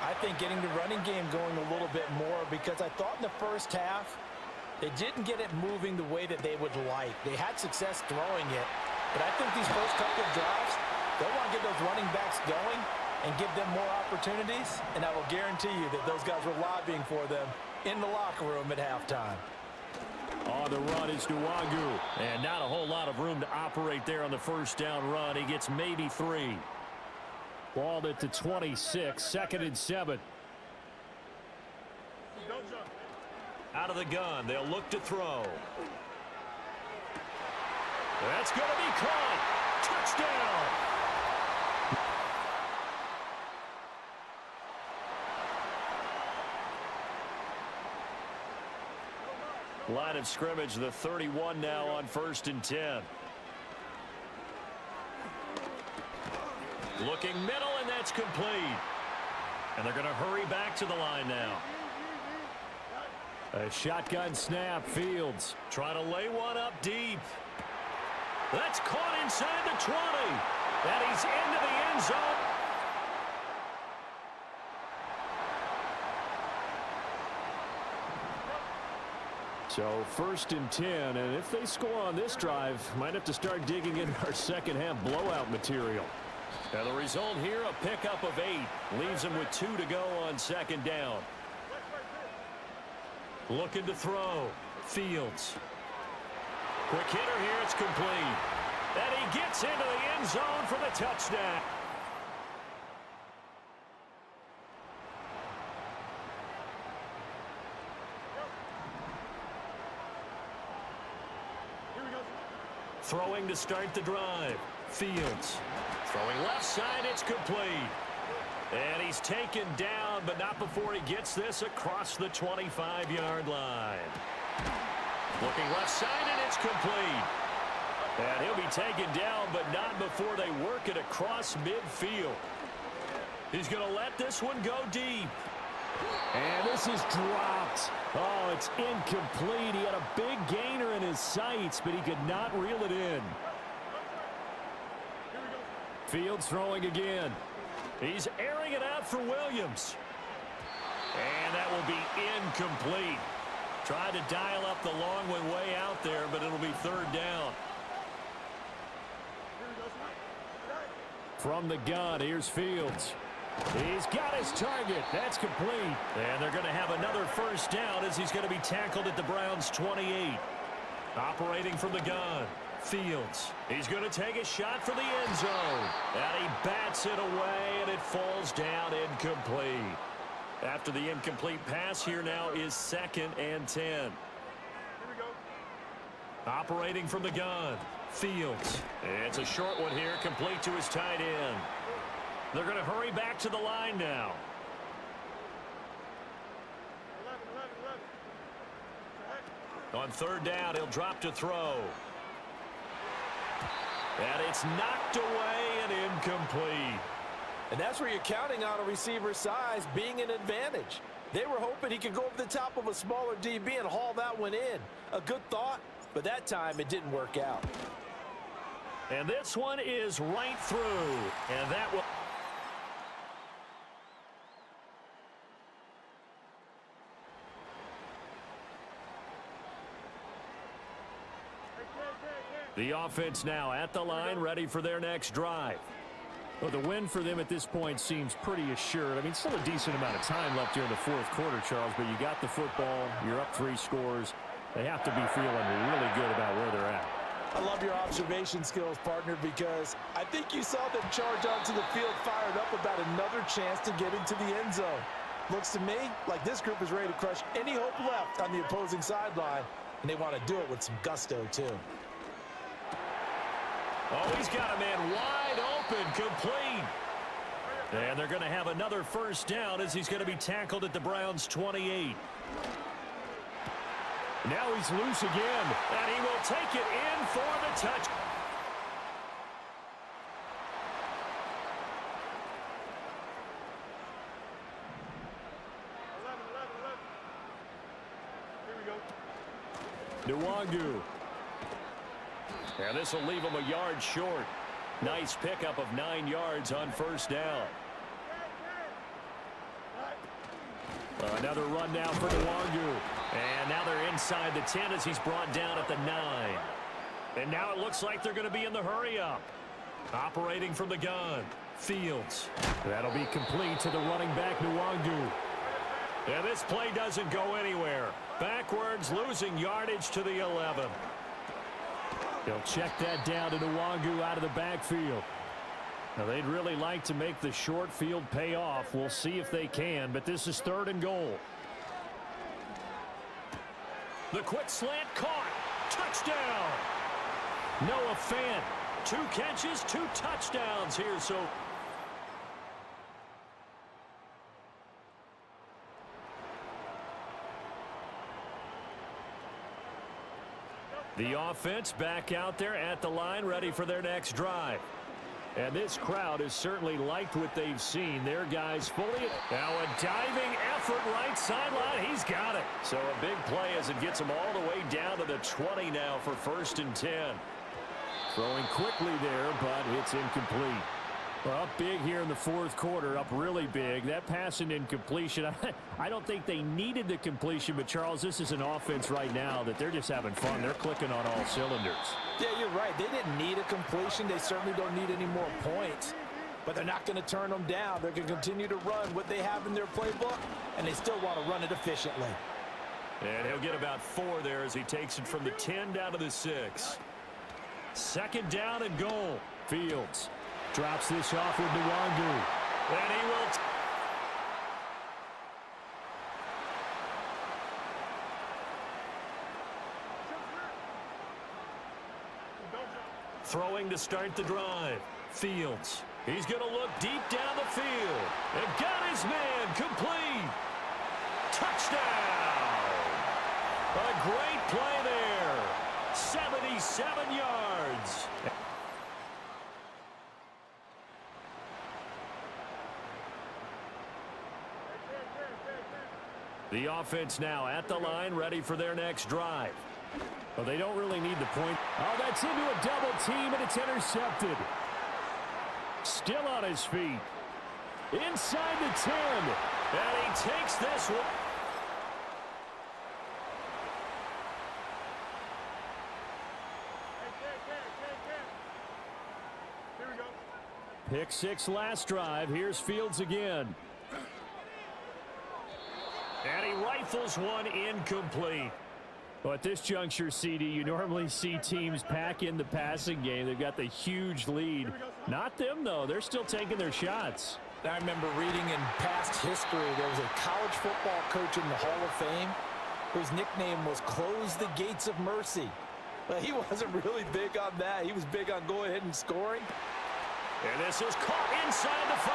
I think getting the running game going a little bit more, because I thought in the first half they didn't get it moving the way that they would like. They had success throwing it, but I think these first couple of drives, they want to get those running backs going and give them more opportunities, and I will guarantee you that those guys were lobbying for them in the locker room at halftime. On the run is Nwangu. And not a whole lot of room to operate there on the first down run. He gets maybe 3. Ball at the 26, 2nd and 7. Don't jump. Out of the gun, they'll look to throw. That's going to be caught. Touchdown. Line of scrimmage, the 31 now on 1st and 10. Looking middle, and that's complete. And they're going to hurry back to the line now. A shotgun snap, Fields. Trying to lay one up deep. That's caught inside the 20. And he's into the end zone. So 1st and 10, and if they score on this drive, might have to start digging into our second half blowout material. And the result here, a pickup of 8. Leaves him with 2 to go on 2nd down. Looking to throw. Fields. Quick hitter here, it's complete. And he gets into the end zone for the touchdown. Throwing to start the drive. Fields. Throwing left side, it's complete. And he's taken down, but not before he gets this across the 25-yard line. Looking left side, and it's complete. And he'll be taken down, but not before they work it across midfield. He's going to let this one go deep. And this is dropped. Oh, it's incomplete. He had a big gainer in his sights, but he could not reel it in. Fields throwing again. He's airing it out for Williams. And that will be incomplete. Tried to dial up the long one way out there, but it'll be 3rd down. From the gun, here's Fields. He's got his target. That's complete. And they're going to have another 1st down as he's going to be tackled at the Browns' 28. Operating from the gun. Fields. He's going to take a shot for the end zone. And he bats it away, and it falls down incomplete. After the incomplete pass, here now is 2nd and 10. Here we go. Operating from the gun. Fields. It's a short one here, complete to his tight end. They're going to hurry back to the line now. 11. On 3rd down, he'll drop to throw. And it's knocked away and incomplete. And that's where you're counting on a receiver's size being an advantage. They were hoping he could go over the top of a smaller DB and haul that one in. A good thought, but that time it didn't work out. And this one is right through. And that will... The offense now at the line, ready for their next drive. Well, the win for them at this point seems pretty assured. I mean, still a decent amount of time left here in the 4th quarter, Charles, but you got the football, you're up 3 scores. They have to be feeling really good about where they're at. I love your observation skills, partner, because I think you saw them charge onto the field fired up about another chance to get into the end zone. Looks to me like this group is ready to crush any hope left on the opposing sideline, and they want to do it with some gusto, too. Oh, he's got a man wide open, complete. And they're going to have another 1st down as he's going to be tackled at the Browns' 28. Now he's loose again. And he will take it in for the touch. Here we go. Nwangu. And this will leave him a yard short. Nice pickup of 9 yards on 1st down. Another run now for Nwangu. And now they're inside the 10 as he's brought down at the 9. And now it looks like they're going to be in the hurry-up. Operating from the gun, Fields. That'll be complete to the running back, Nwangu. And this play doesn't go anywhere. Backwards, losing yardage to the 11. They'll check that down to Nwangu out of the backfield. Now, they'd really like to make the short field pay off. We'll see if they can, but this is 3rd and goal. The quick slant caught. Touchdown. Noah Fant. 2 catches, 2 touchdowns here. So the offense back out there at the line, ready for their next drive. And this crowd has certainly liked what they've seen. Their guys fully. Now a diving effort right sideline. He's got it. So a big play as it gets him all the way down to the 20 now for 1st and 10. Throwing quickly there, but it's incomplete. Well, up big here in the 4th quarter, up really big. That pass and incompletion, I don't think they needed the completion, but Charles, this is an offense right now that they're just having fun. They're clicking on all cylinders. Yeah, you're right. They didn't need a completion. They certainly don't need any more points, but they're not going to turn them down. They're going to continue to run what they have in their playbook, and they still want to run it efficiently. And he'll get about 4 there as he takes it from the 10 down to the 6. 2nd down and goal. Fields drops this off with Nwangu. And he will. Throwing to start the drive. Fields. He's going to look deep down the field. And got his man complete. Touchdown. A great play there. 77 yards. The offense now at the line, ready for their next drive. Well, they don't really need the point. Oh, that's into a double team, and it's intercepted. Still on his feet. Inside the 10. And he takes this one. Here we go. Pick 6 last drive. Here's Fields again. And he rifles one incomplete. Well, at this juncture, CD, you normally see teams pack in the passing game. They've got the huge lead. Not them, though. They're still taking their shots. I remember reading in past history, there was a college football coach in the Hall of Fame whose nickname was Close the Gates of Mercy. But he wasn't really big on that. He was big on going ahead and scoring. And this is caught inside the 5.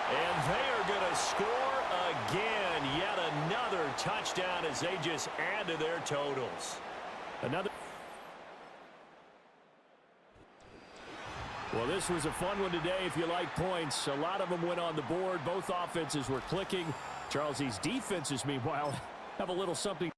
And they are going to score again. Yet another touchdown as they just add to their totals. Another. Well, this was a fun one today if you like points. A lot of them went on the board. Both offenses were clicking. Charles, these defenses, meanwhile, have a little something.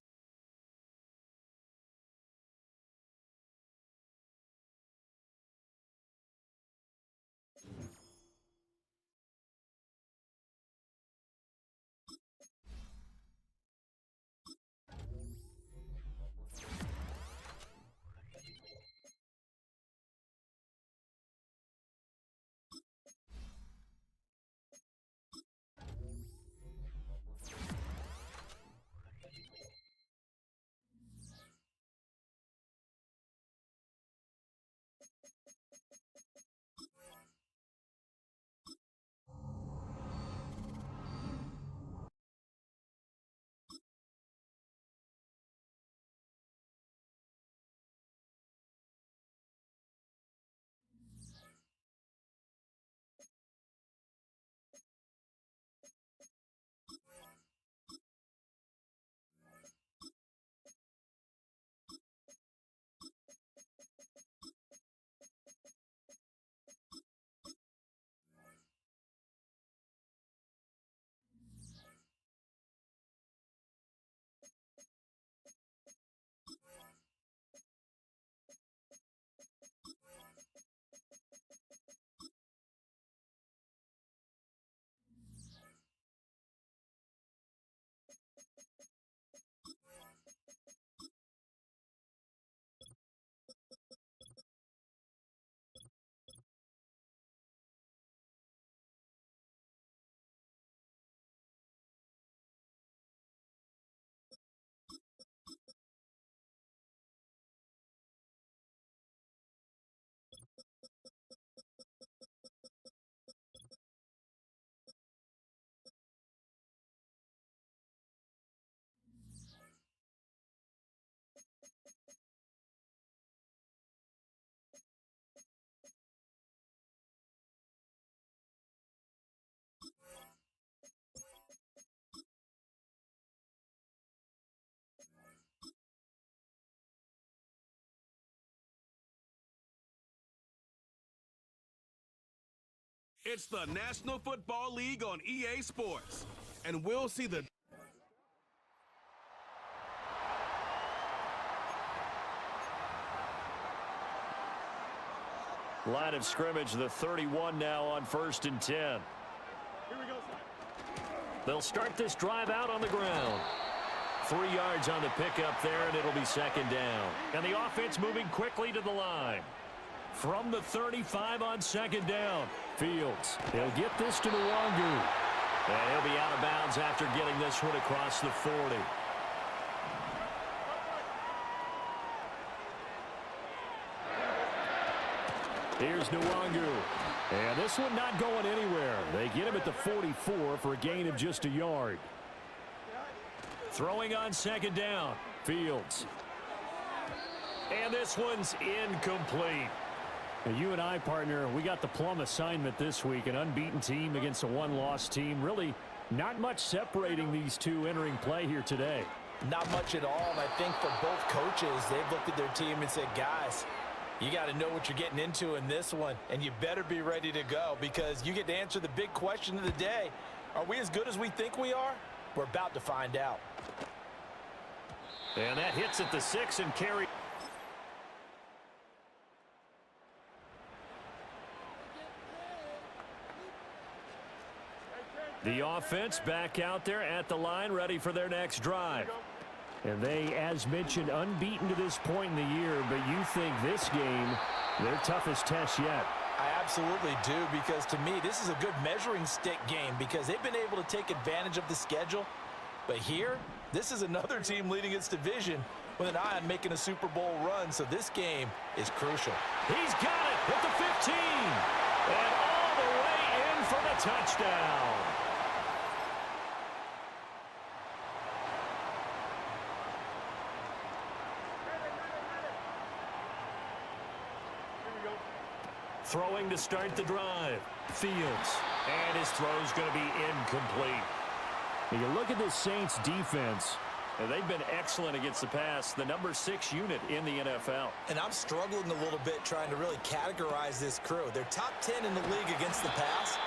It's the National Football League on EA Sports, and we'll see the Line of scrimmage, the 31 now on 1st and 10. Here we go, They'll start this drive out on the ground. 3 yards on the pickup there, and it'll be 2nd down. And the offense moving quickly to the line. From the 35 on 2nd down. Fields, he'll get this to Nwangu. And he'll be out of bounds after getting this one across the 40. Here's Nwangu. And this one not going anywhere. They get him at the 44 for a gain of just a yard. Throwing on 2nd down. Fields. And this one's incomplete. Now you and I, partner, we got the plum assignment this week. An unbeaten team against a one-loss team. Really not much separating these two entering play here today. Not much at all, and I think for both coaches, they've looked at their team and said, guys, you got to know what you're getting into in this one, and you better be ready to go because you get to answer the big question of the day. Are we as good as we think we are? We're about to find out. And that hits at the 6 and carry. The offense back out there at the line, ready for their next drive. And they, as mentioned, unbeaten to this point in the year, but you think this game, their toughest test yet. I absolutely do, because to me, this is a good measuring stick game because they've been able to take advantage of the schedule. But here, this is another team leading its division with an eye on making a Super Bowl run, so this game is crucial. He's got it at the 15, and all the way in for the touchdown. Throwing to start the drive. Fields. And his throw's going to be incomplete. When you look at this Saints defense, they've been excellent against the pass, the number 6 unit in the NFL. And I'm struggling a little bit trying to really categorize this crew. They're top 10 in the league against the pass,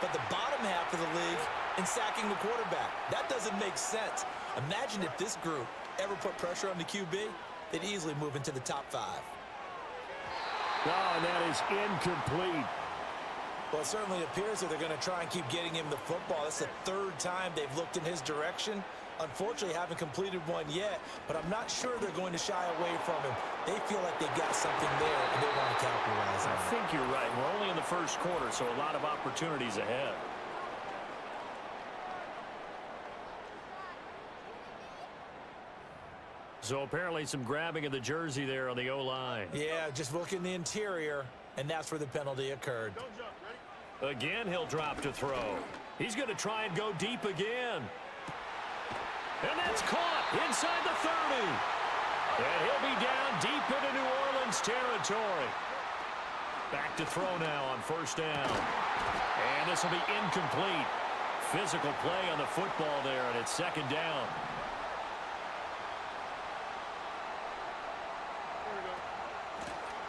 but the bottom half of the league in sacking the quarterback. That doesn't make sense. Imagine if this group ever put pressure on the QB, they'd easily move into the top 5. Oh, and that is incomplete. Well, it certainly appears that they're going to try and keep getting him the football. That's the 3rd time they've looked in his direction. Unfortunately, haven't completed one yet, but I'm not sure they're going to shy away from him. They feel like they've got something there, and they want to capitalize on it. I think you're right. We're only in the first quarter, so a lot of opportunities ahead. So apparently some grabbing of the jersey there on the O-line. Yeah, just look in the interior, and that's where the penalty occurred. Don't jump. Ready? Again, he'll drop to throw. He's going to try and go deep again. And that's caught inside the 30. And he'll be down deep into New Orleans territory. Back to throw now on 1st down. And this will be incomplete. Physical play on the football there, and it's 2nd down.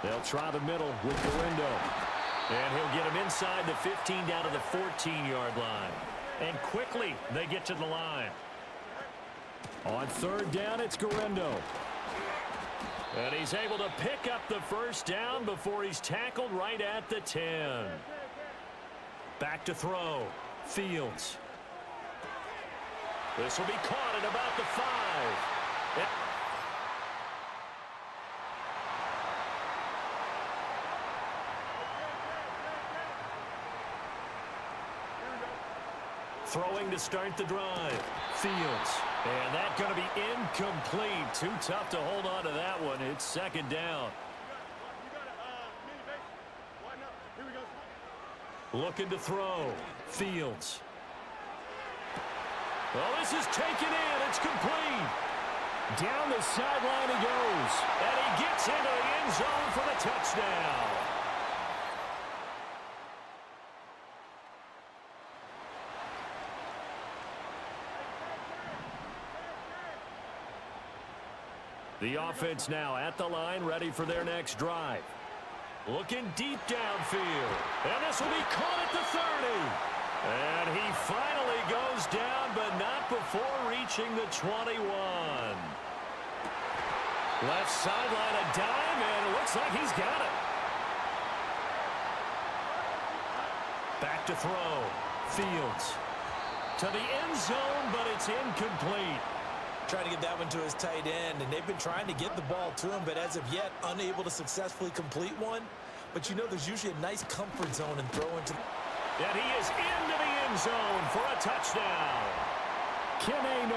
They'll try the middle with Gorindo. And he'll get him inside the 15 down to the 14-yard line. And quickly, they get to the line. On 3rd down, it's Gorindo. And he's able to pick up the 1st down before he's tackled right at the 10. Back to throw. Fields. This will be caught at about the 5. Throwing to start the drive. Fields. And that's going to be incomplete. Too tough to hold on to that one. It's 2nd down. Here we go. Looking to throw. Fields. Well, this is taken in. It's complete. Down the sideline he goes. And he gets into the end zone for the touchdown. The offense now at the line, ready for their next drive. Looking deep downfield. And this will be caught at the 30. And he finally goes down, but not before reaching the 21. Left sideline a dime, and it looks like he's got it. Back to throw. Fields to the end zone, but it's incomplete. Trying to get that one to his tight end, and they've been trying to get the ball to him, but as of yet, unable to successfully complete one. But you know there's usually a nice comfort zone in throwing to... And he is into the end zone for a touchdown. Kenny.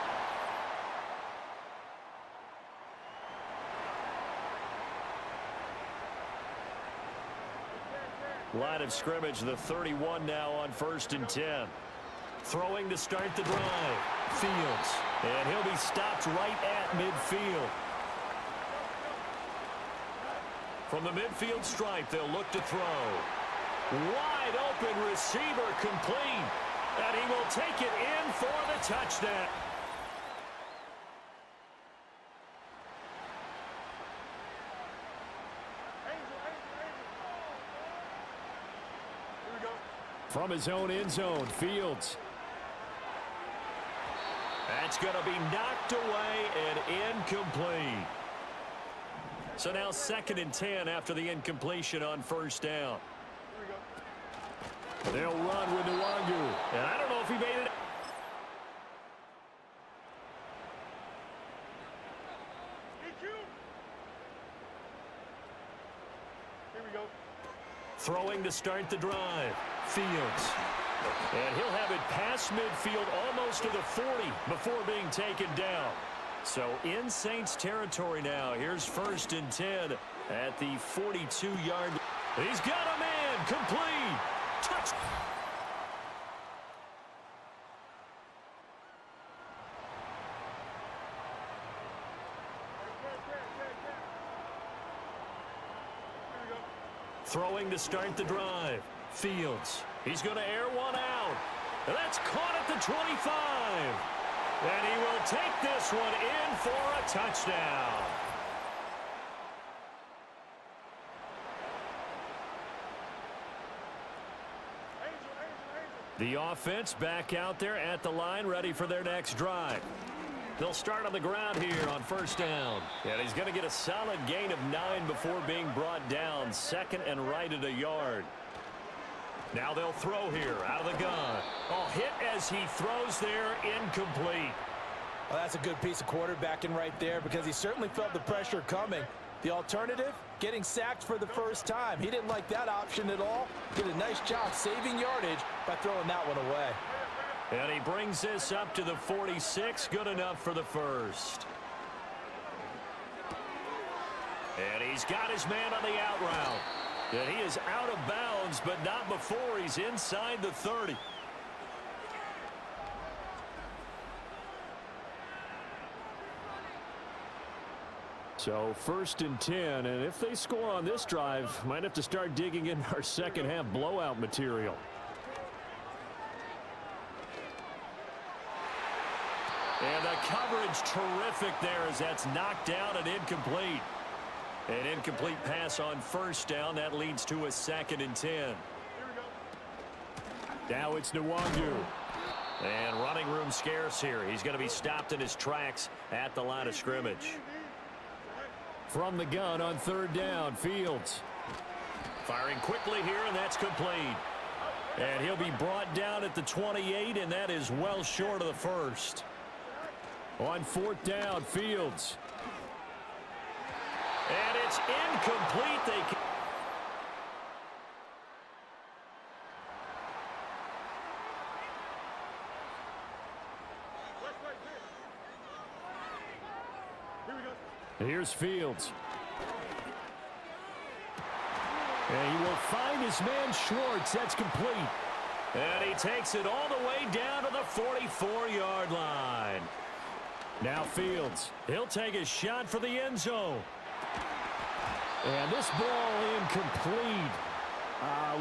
Line of scrimmage, the 31 now on 1st and 10. Throwing to start the drive. Fields. And he'll be stopped right at midfield. From the midfield stripe, they'll look to throw. Wide open receiver complete. And he will take it in for the touchdown. From his own end zone, Fields. That's going to be knocked away and incomplete. So now 2nd and 10 after the incompletion on 1st down. They'll run with Nwangu. And I don't know if he made it. Here we go. Throwing to start the drive. Fields. And he'll have it past midfield almost to the 40 before being taken down. So in Saints territory now. Here's 1st and 10 at the 42-yard. He's got a man. Complete. Touch. Throwing to start the drive. Fields. He's going to air one out. And that's caught at the 25. And he will take this one in for a touchdown. The offense back out there at the line, ready for their next drive. They'll start on the ground here on 1st down. And he's going to get a solid gain of 9 before being brought down. 2nd and right at a yard. Now they'll throw here out of the gun. Oh, hit as he throws there, incomplete. Well, that's a good piece of quarterbacking right there because he certainly felt the pressure coming. The alternative, getting sacked for the first time. He didn't like that option at all. Did a nice job saving yardage by throwing that one away. And he brings this up to the 46. Good enough for the first. And he's got his man on the out route. And he is out of bounds, but not before he's inside the 30. So 1st and 10, and if they score on this drive, might have to start digging in our second half blowout material. And the coverage terrific there as that's knocked down and incomplete. An incomplete pass on 1st down. That leads to a 2nd and 10. Now it's Nwangu. And running room scarce here. He's going to be stopped in his tracks at the line of scrimmage. From the gun on 3rd down, Fields. Firing quickly here, and that's complete. And he'll be brought down at the 28, and that is well short of the first. On 4th down, Fields. And it's incomplete. Here's Fields. And he will find his man Schwartz. That's complete. And he takes it all the way down to the 44-yard line. Now Fields. He'll take a shot for the end zone. And this ball incomplete.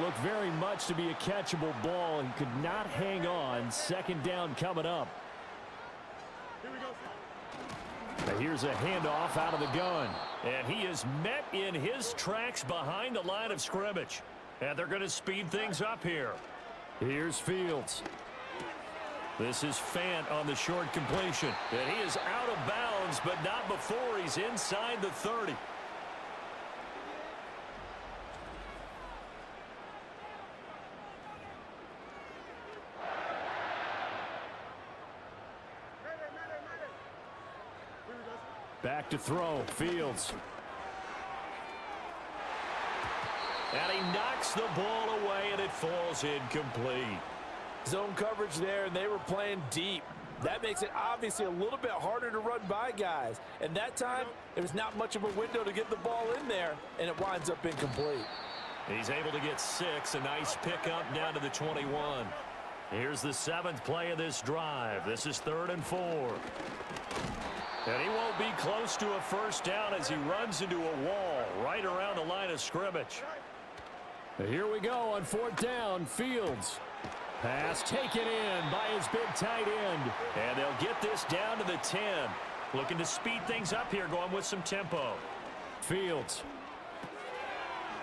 Looked very much to be a catchable ball. He could not hang on. 2nd down coming up. Here we go. Here's a handoff out of the gun. And he is met in his tracks behind the line of scrimmage. And they're going to speed things up here. Here's Fields. This is Fant on the short completion. And he is out of bounds, but not before he's inside the 30. Back to throw. Fields. And he knocks the ball away, and it falls incomplete. Zone coverage there, and they were playing deep. That makes it obviously a little bit harder to run by guys. And that time, there was not much of a window to get the ball in there, and it winds up incomplete. He's able to get 6. A nice pickup down to the 21. Here's the 7th play of this drive. This is 3rd and 4. And he won't be close to a first down as he runs into a wall right around the line of scrimmage. Here we go on 4th down. Fields. Pass taken in by his big tight end. And they'll get this down to the 10. Looking to speed things up here, going with some tempo. Fields.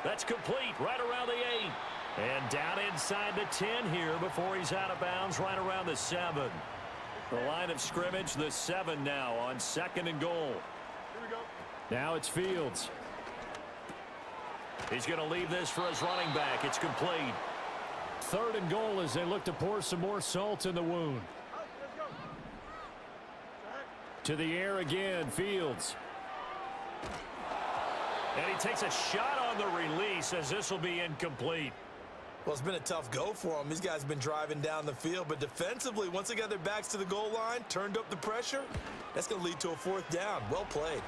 That's complete right around the 8. And down inside the 10 here before he's out of bounds right around the 7. The line of scrimmage, the 7 now on 2nd and goal. Here we go. Now it's Fields. He's going to leave this for his running back. It's complete. 3rd and goal as they look to pour some more salt in the wound. Let's go. To the air again, Fields. And he takes a shot on the release as this will be incomplete. Well, it's been a tough go for them. These guys have been driving down the field, but defensively, once they got their backs to the goal line, turned up the pressure, that's going to lead to a 4th down. Well played.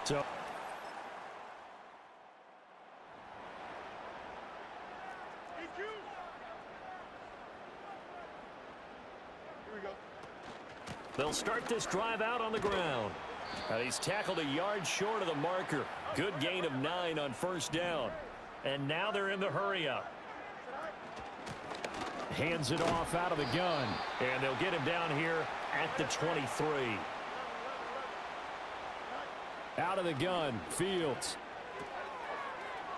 So Here we go. They'll start this drive out on the ground. and he's tackled a yard short of the marker. Good gain of 9 on 1st down. And now they're in the hurry-up. Hands it off out of the gun. And they'll get him down here at the 23. Out of the gun, Fields.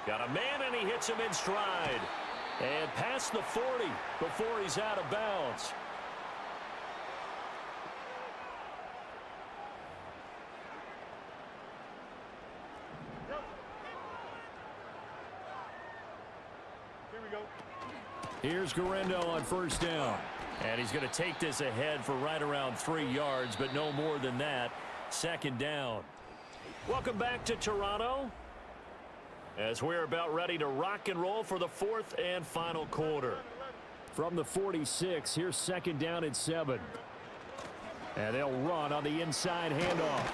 Got a man, and he hits him in stride. And past the 40 before he's out of bounds. Here we go. Here's Guerrero on 1st down. And he's going to take this ahead for right around 3 yards, but no more than that. 2nd down. Welcome back to Toronto, as we're about ready to rock and roll for the 4th and final quarter. From the 46, here's 2nd down and 7. And they'll run on the inside handoff.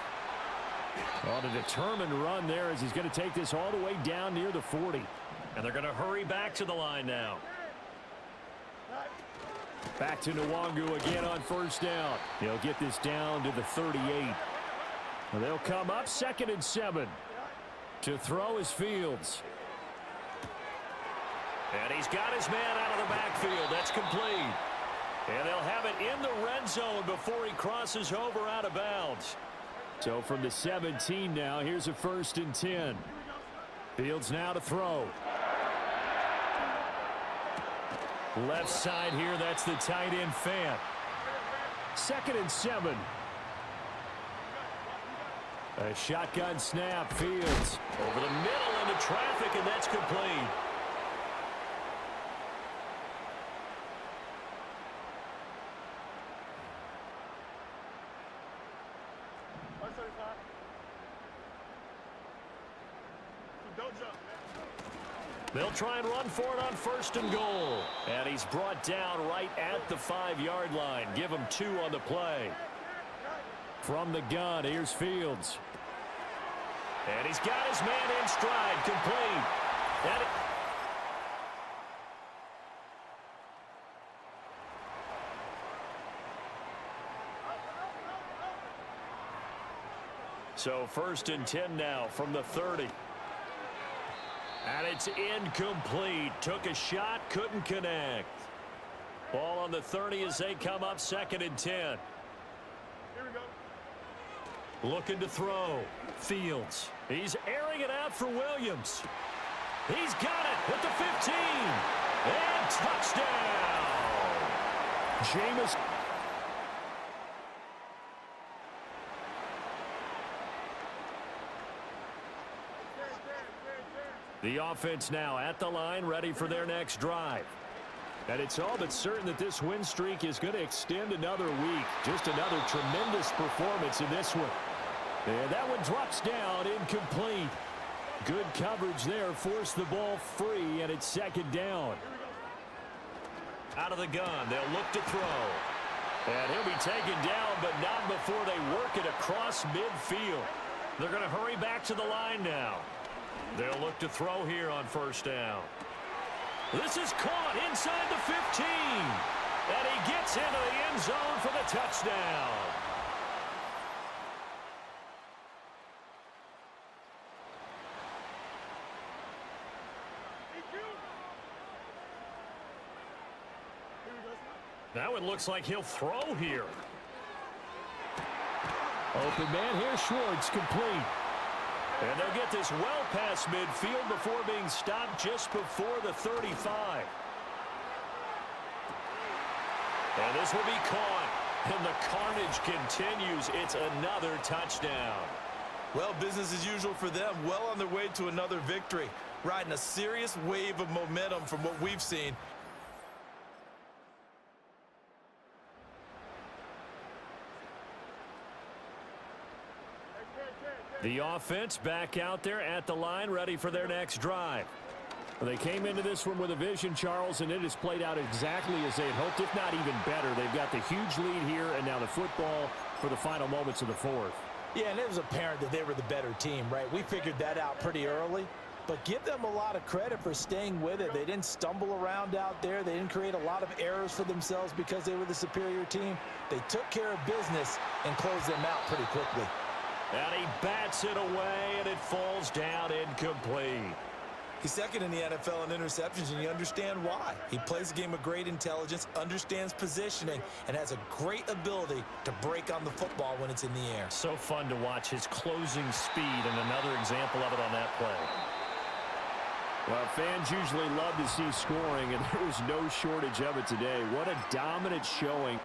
On a determined run there as he's going to take this all the way down near the 40. And they're going to hurry back to the line now. Back to Nwangu again on 1st down. He'll get this down to the 38. They'll come up 2nd and 7. To throw is Fields. And he's got his man out of the backfield. That's complete. And they'll have it in the red zone before he crosses over out of bounds. So from the 17 now, here's a 1st and 10. Fields now to throw. Left side here, that's the tight end Fant. 2nd and 7. A shotgun snap, Fields. Over the middle into traffic, and that's complete. Don't jump. They'll try and run for it on 1st and goal. And he's brought down right at the 5-yard line. Give him 2 on the play. From the gun, here's Fields. And he's got his man in stride, complete. And So 1st and 10 now from the 30. And it's incomplete. Took a shot, couldn't connect. Ball on the 30 as they come up 2nd and 10. Here we go. Looking to throw. Fields. He's airing it out for Williams. He's got it at the 15. And touchdown. Jameis. The offense now at the line, ready for their next drive. And it's all but certain that this win streak is going to extend another week. Just another tremendous performance in this one. And that one drops down, incomplete. Good coverage there, forced the ball free, and it's second down. Out of the gun, they'll look to throw. And he'll be taken down, but not before they work it across midfield. They're going to hurry back to the line now. They'll look to throw here on first down. This is caught inside the 15. And he gets into the end zone for the touchdown. Now it looks like he'll throw here. Open man here, Schwartz, complete. And they'll get this well past midfield before being stopped just before the 35. And this will be caught. And the carnage continues. It's another touchdown. Well, business as usual for them. Well on their way to another victory. Riding a serious wave of momentum from what we've seen. The offense back out there at the line, ready for their next drive. Well, they came into this one with a vision, Charles, and it has played out exactly as they had hoped, if not even better. They've got the huge lead here, and now the football for the final moments of the fourth. Yeah, and it was apparent that they were the better team, right? We figured that out pretty early. But give them a lot of credit for staying with it. They didn't stumble around out there. They didn't create a lot of errors for themselves because they were the superior team. They took care of business and closed them out pretty quickly. And he bats it away, and it falls down incomplete. He's second in the NFL in interceptions, and you understand why. He plays a game of great intelligence, understands positioning, and has a great ability to break on the football when it's in the air. So fun to watch his closing speed, and another example of it on that play. Well, fans usually love to see scoring, and there was no shortage of it today. What a dominant showing.